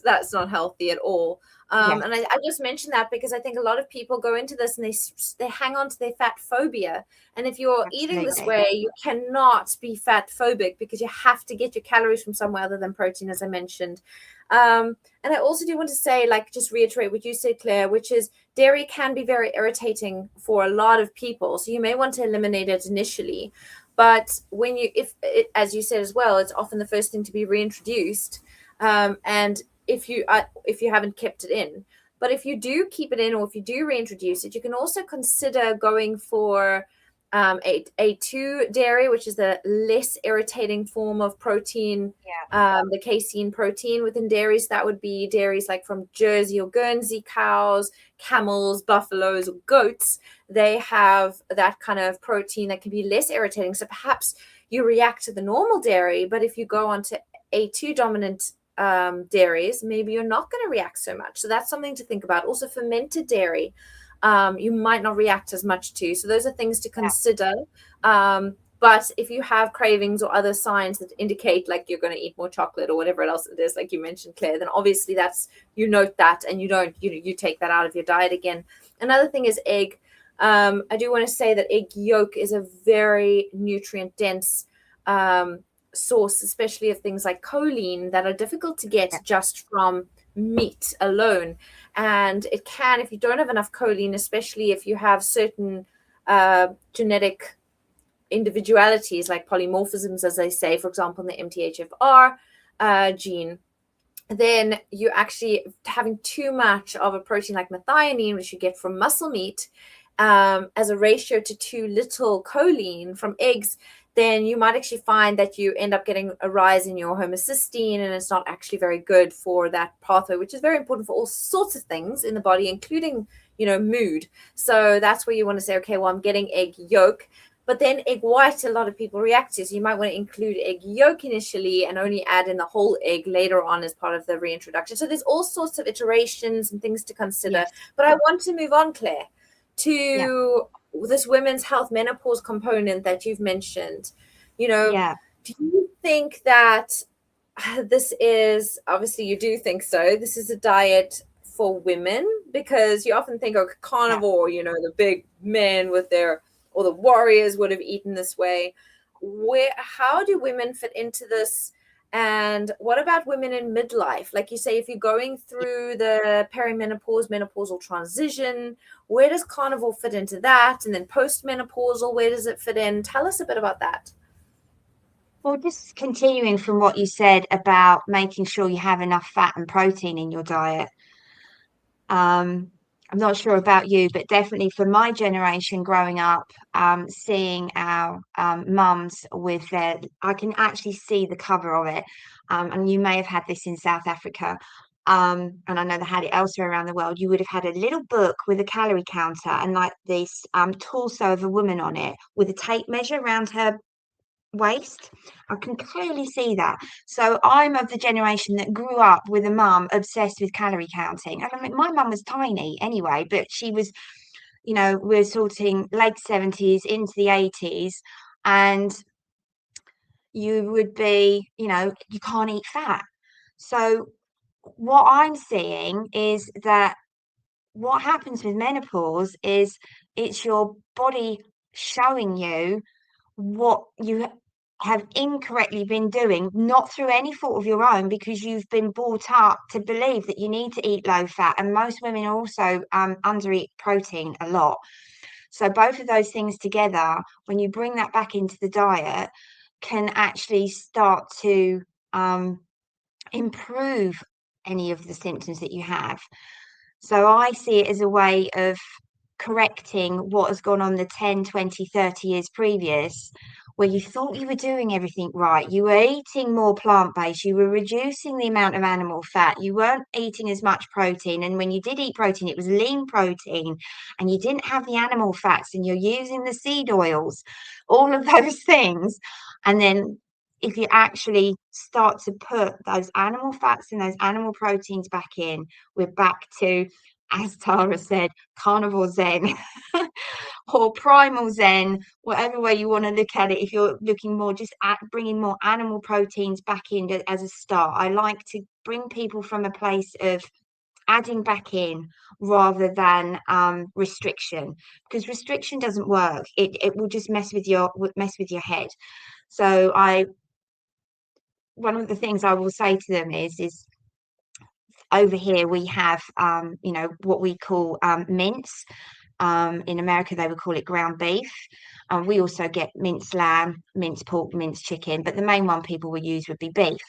healthy at all. Yeah, And I just mentioned that because I think a lot of people go into this and they hang on to their fat phobia. And if you're eating this absolutely. way, you cannot be fat phobic because you have to get your calories from somewhere other than protein, as I mentioned. And I also do want to say, like, just reiterate what you said, Claire, which is dairy can be very irritating for a lot of people. So you may want to eliminate it initially. But when you, if it, as you said as well, it's often the first thing to be reintroduced. And if you haven't kept it in, but if you do keep it in, or if you do reintroduce it, you can also consider going for A2 dairy, which is the less irritating form of protein, Yeah, the casein protein within dairies. That would be dairies like from Jersey or Guernsey cows, camels, buffaloes, or goats. They have that kind of protein that can be less irritating. So perhaps you react to the normal dairy, but if you go on to A2 dominant dairies, maybe you're not going to react so much. So that's something to think about. Also, fermented dairy, you might not react as much to. So those are things to yeah, consider. But if you have cravings or other signs that indicate like you're going to eat more chocolate or whatever else it is, like you mentioned, Claire, then obviously that's, you note that and you don't, you take that out of your diet again. Another thing is egg. I do want to say that egg yolk is a very nutrient dense source, especially of things like choline that are difficult to get yeah, just from meat alone. And it can, if you don't have enough choline, especially if you have certain genetic individualities like polymorphisms, as they say, for example, in the MTHFR gene, then you actually having too much of a protein like methionine, which you get from muscle meat, as a ratio to too little choline from eggs, then you might actually find that you end up getting a rise in your homocysteine, and it's not actually very good for that pathway, which is very important for all sorts of things in the body, including, mood. So that's where you want to say, okay, well, I'm getting egg yolk, but then egg white, a lot of people react to. So you might want to include egg yolk initially and only add in the whole egg later on as part of the reintroduction. So there's all sorts of iterations and things to consider. yes, But I want to move on, Claire, yeah, to this women's health menopause component that you've mentioned. You know, yeah, do you think that this is, obviously you do think so, this is a diet for women? Because you often think, oh, yeah. carnivore, the big men with their, or the warriors would have eaten this way. How do women fit into this? And what about women in midlife? Like you say, if you're going through the perimenopause, menopausal transition, where does carnivore fit into that? And then postmenopausal, where does it fit in? Tell us a bit about that. Well, just continuing from what you said about making sure you have enough fat and protein in your diet. Um, I'm not sure about you, but definitely for my generation growing up, seeing our mums with their, I can actually see the cover of it. And you may have had this in South Africa. And I know they had it elsewhere around the world. You would have had a little book with a calorie counter and like this torso of a woman on it with a tape measure around her waist. I can clearly see that. So I'm of the generation that grew up with a mum obsessed with calorie counting. And I mean, my mum was tiny anyway, but she was, we're sorting late 70s into the 80s, and you would be, you can't eat fat. So what I'm seeing is that what happens with menopause is it's your body showing you what you have incorrectly been doing, not through any fault of your own, because you've been brought up to believe that you need to eat low fat. And most women also under eat protein a lot. So both of those things together, when you bring that back into the diet, can actually start to improve any of the symptoms that you have. So I see it as a way of correcting what has gone on the 10, 20, 30 years previous, where you thought you were doing everything right. You were eating more plant-based, you were reducing the amount of animal fat, you weren't eating as much protein. And when you did eat protein, it was lean protein, and you didn't have the animal fats, and you're using the seed oils, all of those things. And then if you actually start to put those animal fats and those animal proteins back in, we're back to, as Tara said, carnivore zen or primal zen, whatever way you want to look at it. If you're looking more just at bringing more animal proteins back in as a start, I like to bring people from a place of adding back in rather than restriction, because restriction doesn't work. It will just mess with your head. So one of the things I will say to them is over here we have what we call mince. In America they would call it ground beef. We also get minced lamb, minced pork, minced chicken, but the main one people will use would be beef.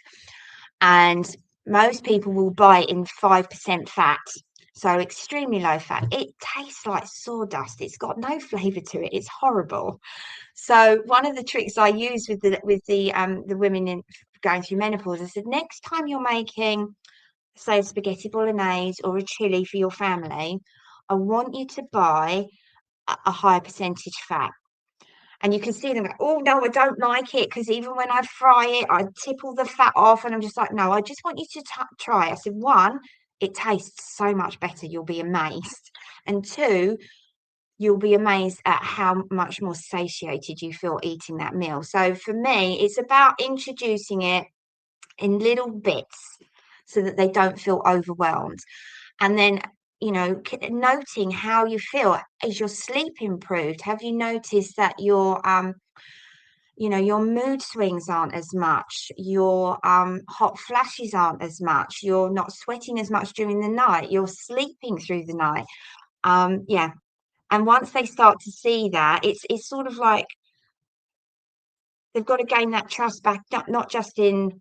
And most people will buy it in 5% fat, so extremely low fat. It tastes like sawdust. It's got no flavor to it. It's horrible. So one of the tricks I use with the women going through menopause, I said, next time you're making, say, a spaghetti bolognese or a chili for your family, I want you to buy a higher percentage fat. And you can see them go, oh no, I don't like it, because even when I fry it, I tip all the fat off. And I'm just like, no, I just want you to try it. I said, one, it tastes so much better. You'll be amazed. And two, you'll be amazed at how much more satiated you feel eating that meal. So for me, it's about introducing it in little bits so that they don't feel overwhelmed. And then, noting how you feel. Is your sleep improved? Have you noticed that your mood swings aren't as much, your hot flashes aren't as much, you're not sweating as much during the night, you're sleeping through the night? Yeah. And once they start to see that, it's sort of like they've got to gain that trust back, not just in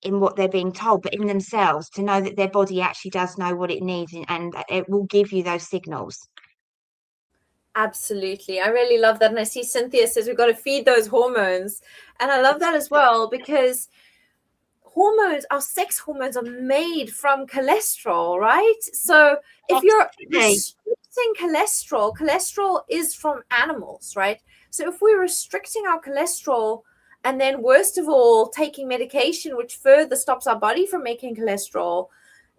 what they're being told, but in themselves, to know that their body actually does know what it needs, and it will give you those signals. Absolutely. I really love that. And I see Cynthia says we've got to feed those hormones. And I love that as well, because hormones, our sex hormones, are made from cholesterol, right? So if you're restricting cholesterol is from animals, right? So if we're restricting our cholesterol, and then worst of all, taking medication, which further stops our body from making cholesterol,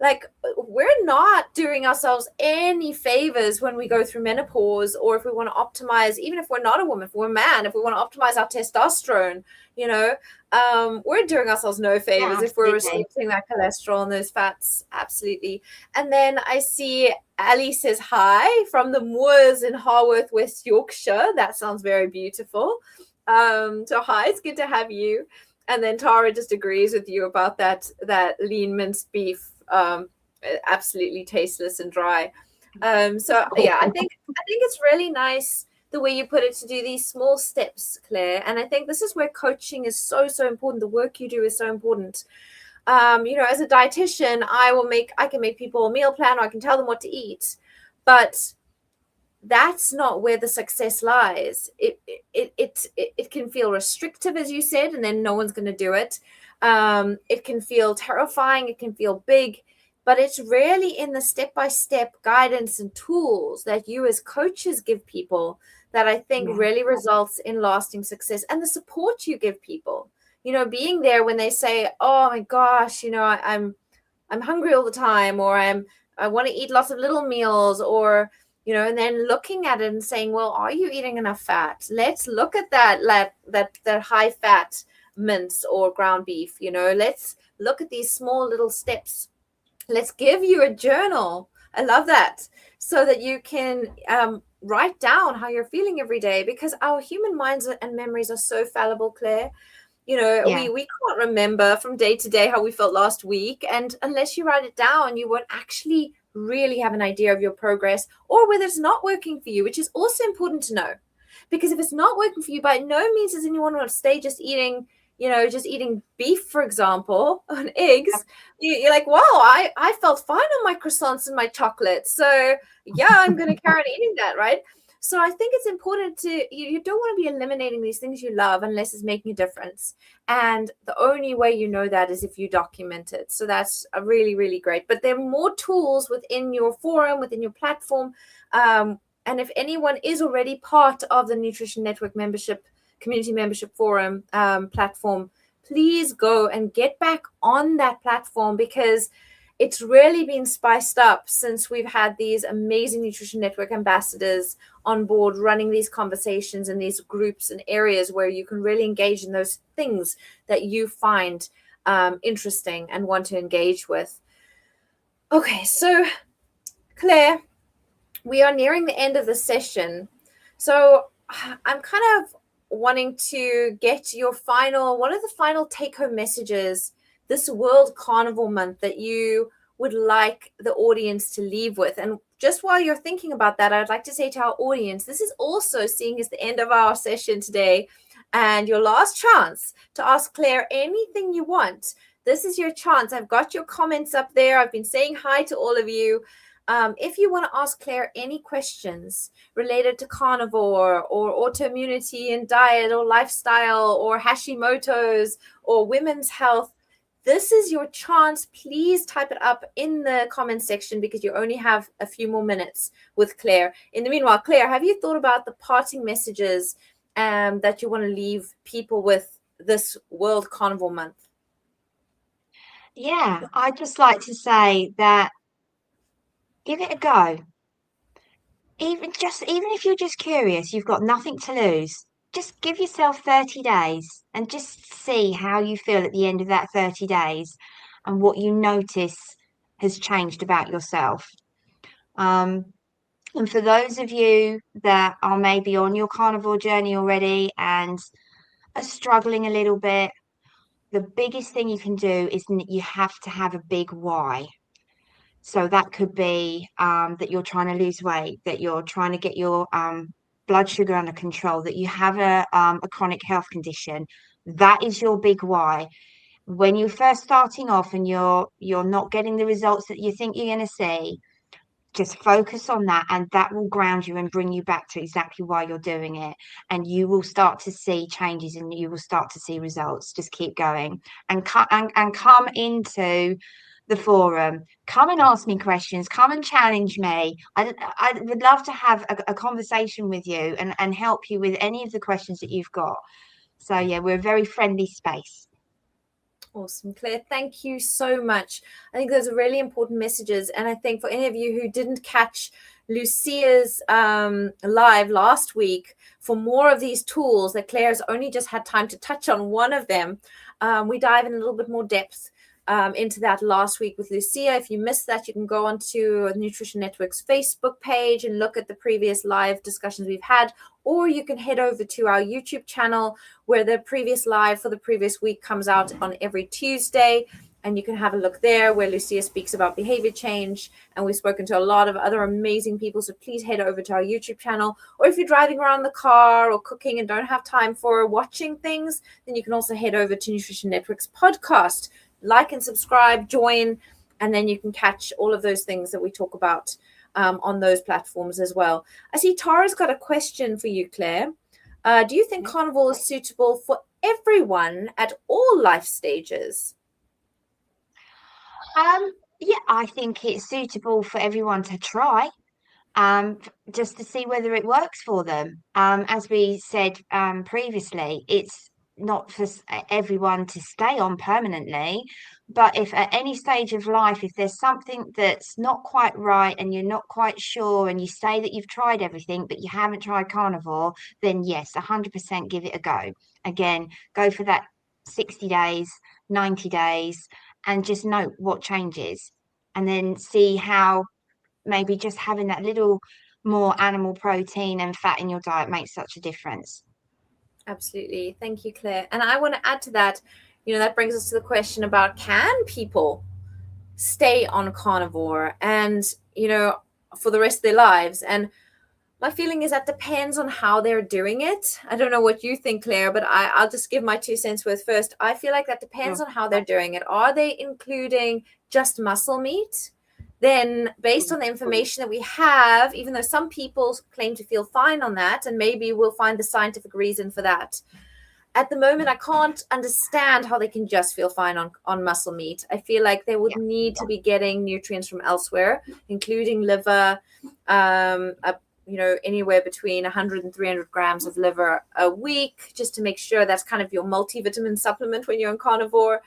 like, we're not doing ourselves any favors when we go through menopause, or if we want to optimize, even if we're not a woman, if we're a man, if we want to optimize our testosterone, we're doing ourselves no favors if we're restricting that cholesterol and those fats. Absolutely. And then I see Ali says hi from the moors in Harworth, West Yorkshire. That sounds very beautiful. So hi, it's good to have you. And then Tara just agrees with you about that lean minced beef. Absolutely tasteless and dry. So yeah, I think it's really nice the way you put it, to do these small steps, Claire. And I think this is where coaching is so important. The work you do is so important. As a dietitian, I can make people a meal plan, or I can tell them what to eat, but that's not where the success lies. It can feel restrictive, as you said, and then no one's going to do it. It can feel terrifying. It can feel big, but it's really in the step-by-step guidance and tools that you as coaches give people that I think really results in lasting success, and the support you give people, being there when they say, oh my gosh, I'm hungry all the time, or I want to eat lots of little meals, or and then looking at it and saying, well, are you eating enough fat? Let's look at that high fat mince or ground beef. Let's look at these small little steps. Let's give you a journal. I love that. so that you can write down how you're feeling every day, because our human minds and memories are so fallible, Claire. Yeah. We can't remember from day to day how we felt last week, and unless you write it down, you won't actually really have an idea of your progress or whether it's not working for you, which is also important to know. Because if it's not working for you, by no means does anyone want to stay just eating, just eating beef, for example, and eggs. You're like, wow, I felt fine on my croissants and my chocolate, so yeah, I'm going to carry on eating that, right? So I think it's important you don't want to be eliminating these things you love unless it's making a difference. And the only way you know that is if you document it. So that's a really, really great. But there are more tools within your forum, within your platform. And if anyone is already part of the Nutrition Network membership, community membership forum platform, please go and get back on that platform, because it's really been spiced up since we've had these amazing Nutrition Network ambassadors on board running these conversations in these groups and areas where you can really engage in those things that you find interesting and want to engage with. Okay, so Claire, we are nearing the end of the session. So I'm kind of wanting to get your what are the final take home messages this World Carnivore Month that you would like the audience to leave with? And just while you're thinking about that, I'd like to say to our audience, this is also seeing as the end of our session today and your last chance to ask Claire anything you want. This is your chance. I've got your comments up there. I've been saying hi to all of you. If you want to ask Claire any questions related to carnivore or autoimmunity and diet or lifestyle or Hashimoto's or women's health, this is your chance. Please type it up in the comment section, because you only have a few more minutes with Claire. In the meanwhile, Claire, have you thought about the parting messages that you want to leave people with this World Carnivore Month? Yeah, I'd just like to say that give it a go. Even if you're just curious, you've got nothing to lose. Just give yourself 30 days and just see how you feel at the end of that 30 days and what you notice has changed about yourself. Um, and for those of you that are maybe on your carnivore journey already and are struggling a little bit, the biggest thing you can do is you have to have a big why. So that could be that you're trying to lose weight, that you're trying to get your blood sugar under control, that you have a chronic health condition. That is your big why. When you're first starting off and you're not getting the results that you think you're going to see, just focus on that, and that will ground you and bring you back to exactly why you're doing it. And you will start to see changes and you will start to see results. Just keep going and come into the forum. Come and ask me questions. Come and challenge me. I would love to have a conversation with you and help you with any of the questions that you've got. So yeah, we're a very friendly space. Awesome, Claire. Thank you so much. I think those are really important messages. And I think for any of you who didn't catch Lucia's live last week, for more of these tools that Claire's only just had time to touch on one of them, we dive in a little bit more depth into that last week with Lucia. If you missed that, you can go onto Nutrition Network's Facebook page and look at the previous live discussions we've had, or you can head over to our YouTube channel where the previous live for the previous week comes out on every Tuesday. And you can have a look there where Lucia speaks about behavior change. And we've spoken to a lot of other amazing people. So please head over to our YouTube channel. Or if you're driving around the car or cooking and don't have time for watching things, then you can also head over to Nutrition Network's podcast. Like and subscribe, join, and then you can catch all of those things that we talk about on those platforms as well. I see Tara's got a question for you, Claire. Do you think carnivore is suitable for everyone at all life stages? Yeah, I think it's suitable for everyone to try, just to see whether it works for them. As we said previously, it's not for everyone to stay on permanently, but if at any stage of life, if there's something that's not quite right and you're not quite sure, and you say that you've tried everything, but you haven't tried carnivore, then yes, 100% give it a go. Again, go for that 60 days, 90 days, and just note what changes, and then see how maybe just having that little more animal protein and fat in your diet makes such a difference. Absolutely. Thank you, Claire. And I want to add to that, that brings us to the question about, can people stay on carnivore and, for the rest of their lives? And my feeling is that depends on how they're doing it. I don't know what you think, Claire, but I'll just give my 2 cents worth first. I feel like that depends Sure. on how they're doing it. Are they including just muscle meat? Then, based on the information that we have, even though some people claim to feel fine on that, and maybe we'll find the scientific reason for that. At the moment, I can't understand how they can just feel fine on muscle meat. I feel like they would Yeah. need to be getting nutrients from elsewhere, including liver, anywhere between 100 and 300 grams of liver a week, just to make sure that's kind of your multivitamin supplement when you're on carnivore.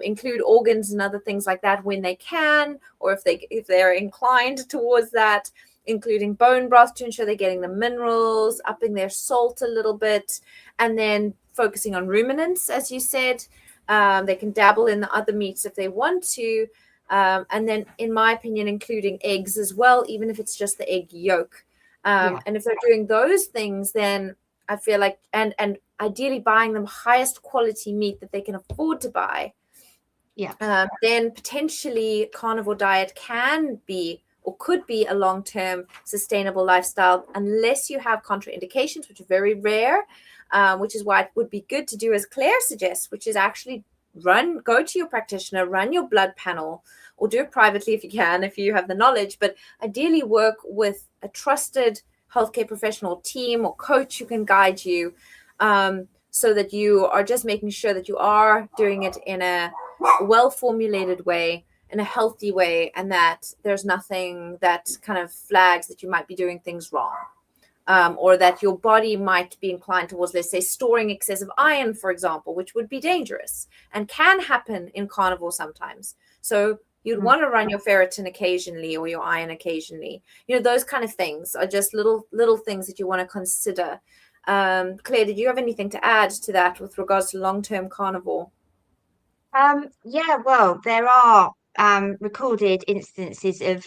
Include organs and other things like that when they can, or if they're inclined towards that, including bone broth to ensure they're getting the minerals, upping their salt a little bit, and then focusing on ruminants, as you said. They can dabble in the other meats if they want to. And then, in my opinion, including eggs as well, even if it's just the egg yolk. Yeah. And if they're doing those things, then I feel like, and ideally buying them highest quality meat that they can afford to buy, Yeah. then potentially carnivore diet can be or could be a long-term sustainable lifestyle, unless you have contraindications, which are very rare, which is why it would be good to do as Claire suggests, which is actually go to your practitioner, run your blood panel, or do it privately if you can, if you have the knowledge, but ideally work with a trusted healthcare professional team or coach who can guide you, so that you are just making sure that you are doing it in a well-formulated way, in a healthy way, and that there's nothing that kind of flags that you might be doing things wrong. Or that your body might be inclined towards, let's say, storing excessive iron, for example, which would be dangerous and can happen in carnivore sometimes. So you'd want to run your ferritin occasionally or your iron occasionally. Those kind of things are just little things that you want to consider. Claire, did you have anything to add to that with regards to long-term carnivore? Yeah, well, there are recorded instances of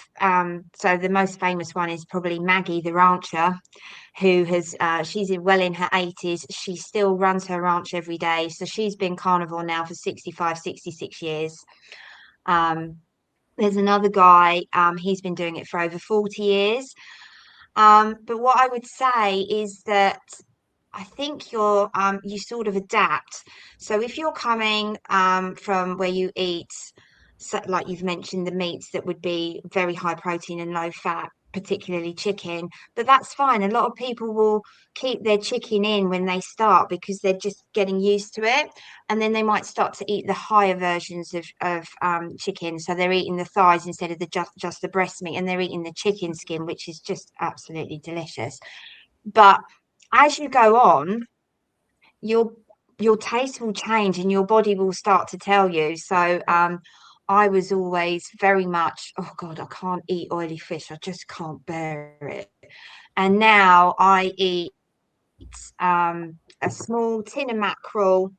so the most famous one is probably Maggie the rancher, who has she's well in her 80s. She still runs her ranch every day. So she's been carnivore now for 65, 66 years. Um, there's another guy, he's been doing it for over 40 years. But what I would say is that I think you sort of adapt. So if you're coming from where you eat, so, like you've mentioned, the meats that would be very high protein and low fat, particularly chicken, but that's fine. A lot of people will keep their chicken in when they start because they're just getting used to it, and then they might start to eat the higher versions of chicken. So they're eating the thighs instead of the just the breast meat, and they're eating the chicken skin, which is just absolutely delicious. But as you go on, your your taste will change and your body will start to tell you. So I was always very much, oh God, I can't eat oily fish. I just can't bear it. And now I eat a small tin of mackerel,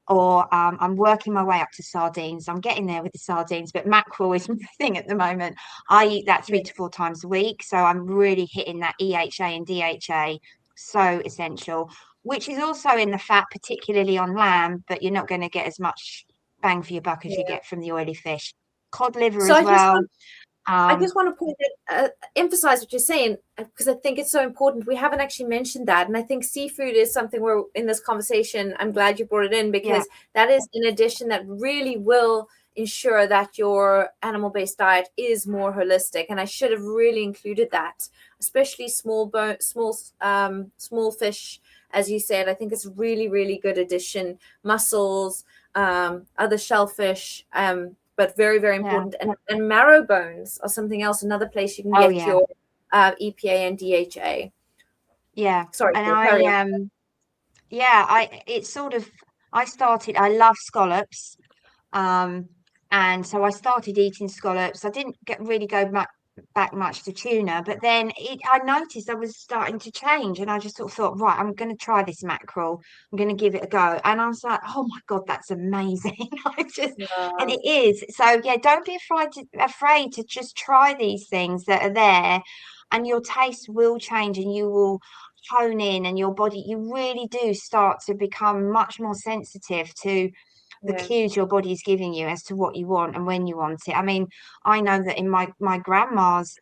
or I'm working my way up to sardines. I'm getting there with the sardines, but mackerel is my thing at the moment. I eat that Yeah. 3 to 4 times a week, so I'm really hitting that EHA and DHA, so essential, which is also in the fat, particularly on lamb, but you're not going to get as much bang for your buck as you Yeah. get from the oily fish. Cod liver So as I just well. want I just want to emphasize what you're saying, because I think it's so important. We haven't actually mentioned that, and I think seafood is something where in this conversation, I'm glad you brought it in, Yeah, because that is an addition that really will ensure that your animal-based diet is more holistic. And I should have really included that, especially small fish, as you said. I think it's really, really good addition. Mussels, other shellfish. But very, very yeah. important. And marrow bones are something else, another place you can Oh get yeah, your EPA and DHA. yeah. Sorry, And carry I on. yeah, it's sort of I started, I love scallops. Um, and so I started eating scallops. I didn't really go back much to tuna, but then I noticed I was starting to change, and I just sort of thought, right, I'm going to try this mackerel. I'm going to give it a go, and I was like, oh my God, that's amazing! I just, and Yeah. it is. So yeah, don't be afraid to just try these things that are there, and your taste will change, and you will hone in, and your body, you really do start to become much more sensitive to the Yes. cues your body's giving you as to what you want and when you want it. I mean, I know that in my grandma's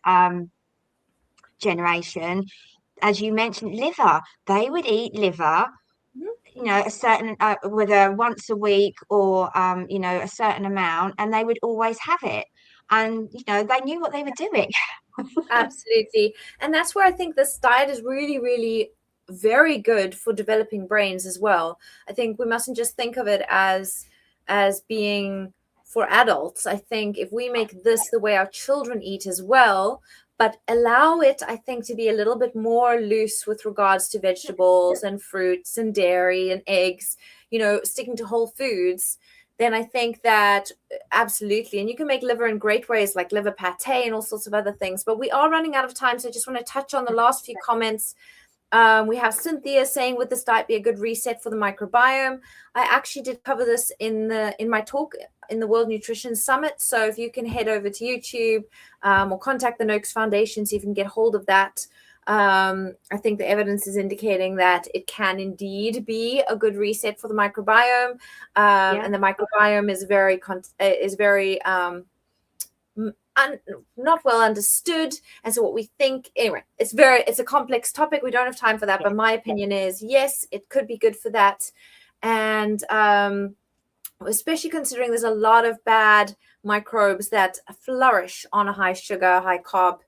generation, as you mentioned, liver, they would eat liver, Mhm. you know, a certain whether once a week or you know, a certain amount, and they would always have it. And you know, they knew what they were doing. Absolutely. And that's where I think this diet is really, really very good for developing brains as well. I think we mustn't just think of it as being for adults. I think if we make this the way our children eat as well, but allow it, I think, to be a little bit more loose with regards to vegetables and fruits and dairy and eggs, sticking to whole foods, then I think that absolutely. And you can make liver in great ways, like liver pate and all sorts of other things. But we are running out of time. So I just want to touch on the last few comments. We have Cynthia saying, would this diet be a good reset for the microbiome? I actually did cover this in my talk in the World Nutrition Summit. So if you can head over to YouTube or contact the Noakes Foundation, see if you can get hold of that. I think the evidence is indicating that it can indeed be a good reset for the microbiome, Yeah, and the microbiome is very not well understood. And so what we think, anyway, it's a complex topic. We don't have time for that, yeah, but my opinion is yes, it could be good for that. And especially considering there's a lot of bad microbes that flourish on a high sugar, high carb,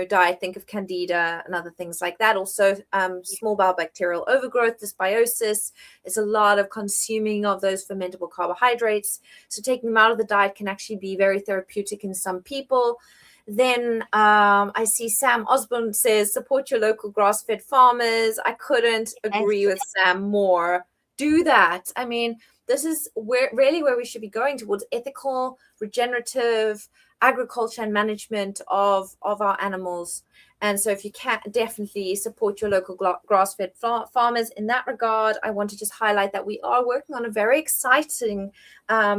diet. Think of candida and other things like that. Also, small bowel bacterial overgrowth, dysbiosis. It's a lot of consuming of those fermentable carbohydrates. So taking them out of the diet can actually be very therapeutic in some people. Then I see Sam Osborne says, support your local grass-fed farmers. I couldn't agree yes, with Sam more. Do that. I mean, this is where we should be going towards ethical, regenerative agriculture and management of our animals. And so if you can, definitely support your local grass-fed farmers in that regard. I want to just highlight that we are working on a very exciting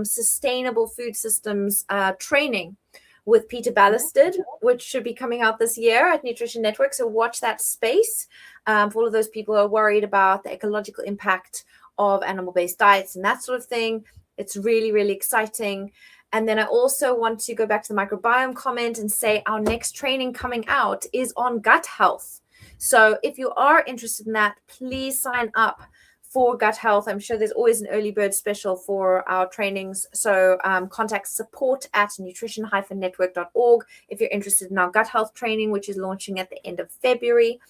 sustainable food systems training with Peter Ballasted, which should be coming out this year at Nutrition Network. So watch that space for all of those people who are worried about the ecological impact of animal-based diets and that sort of thing. It's really, really exciting. And then I also want to go back to the microbiome comment and say our next training coming out is on gut health. So if you are interested in that, please sign up for gut health. I'm sure there's always an early bird special for our trainings. So contact support@nutrition-network.org if you're interested in our gut health training, which is launching at the end of February.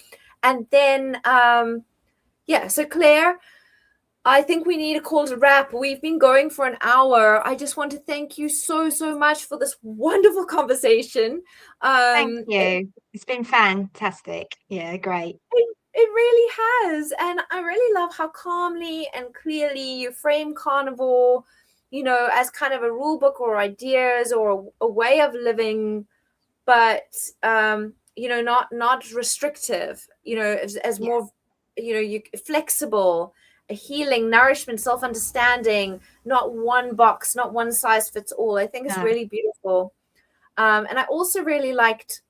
And then, so Claire, I think we need a call to wrap. We've been going for an hour. I just want to thank you so, so much for this wonderful conversation. thank you. It's been fantastic. Yeah, great. It really has. And I really love how calmly and clearly you frame carnivore, as kind of a rule book or ideas or a way of living, but, not restrictive, as Yeah, more, you flexible, a healing, nourishment, self-understanding, not one box, not one size fits all. I think it's no, really beautiful. And I also really liked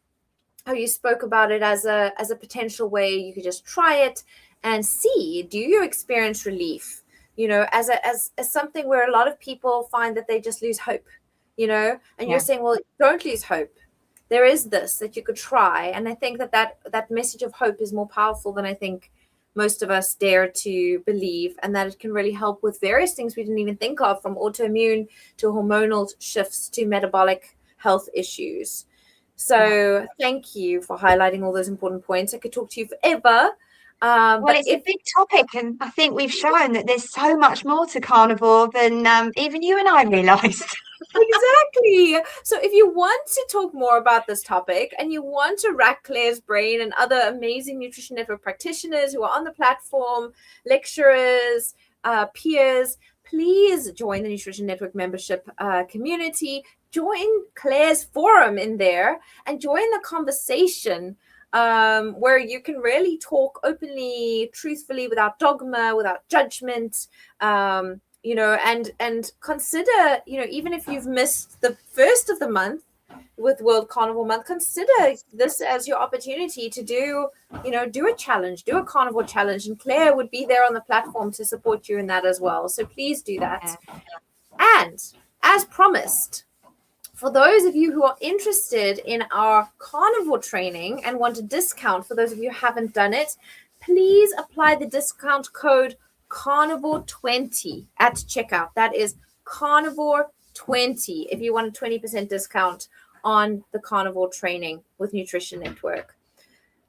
how you spoke about it as a potential way you could just try it and see, do you experience relief? As something where a lot of people find that they just lose hope, and you're yeah, saying, well, don't lose hope. There is this that you could try. And I think that message of hope is more powerful than I think most of us dare to believe, and that it can really help with various things we didn't even think of, from autoimmune to hormonal shifts to metabolic health issues. yeah. So thank you for highlighting all those important points. I could talk to you forever. Well, But it's a if big topic, and I think we've shown that there's so much more to carnivore than even you and I realised. Exactly. So if you want to talk more about this topic and you want to rack Claire's brain and other amazing Nutrition Network practitioners who are on the platform, lecturers, peers, please join the Nutrition Network membership community. join Claire's forum in there and join the conversation, where you can really talk openly, truthfully, without dogma, without judgment. And consider, even if you've missed the first of the month with World Carnivore Month, consider this as your opportunity to do a challenge, do a carnivore challenge, and Claire would be there on the platform to support you in that as well. So please do that. And as promised, for those of you who are interested in our carnivore training and want a discount, for those of you who haven't done it, please apply the discount code carnivore20 at checkout. That is carnivore20 if you want a 20% discount on the carnivore training with Nutrition Network.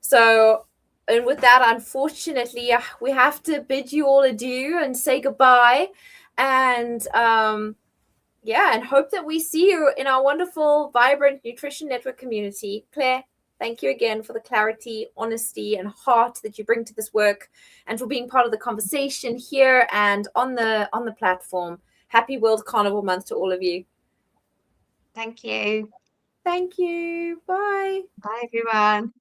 So, and with that, unfortunately, we have to bid you all adieu and say goodbye. And and hope that we see you in our wonderful, vibrant Nutrition Network community. Claire, thank you again for the clarity, honesty, and heart that you bring to this work, and for being part of the conversation here and on the platform. Happy World Carnivore Month to all of you. Thank you. Thank you. Bye. Bye, everyone.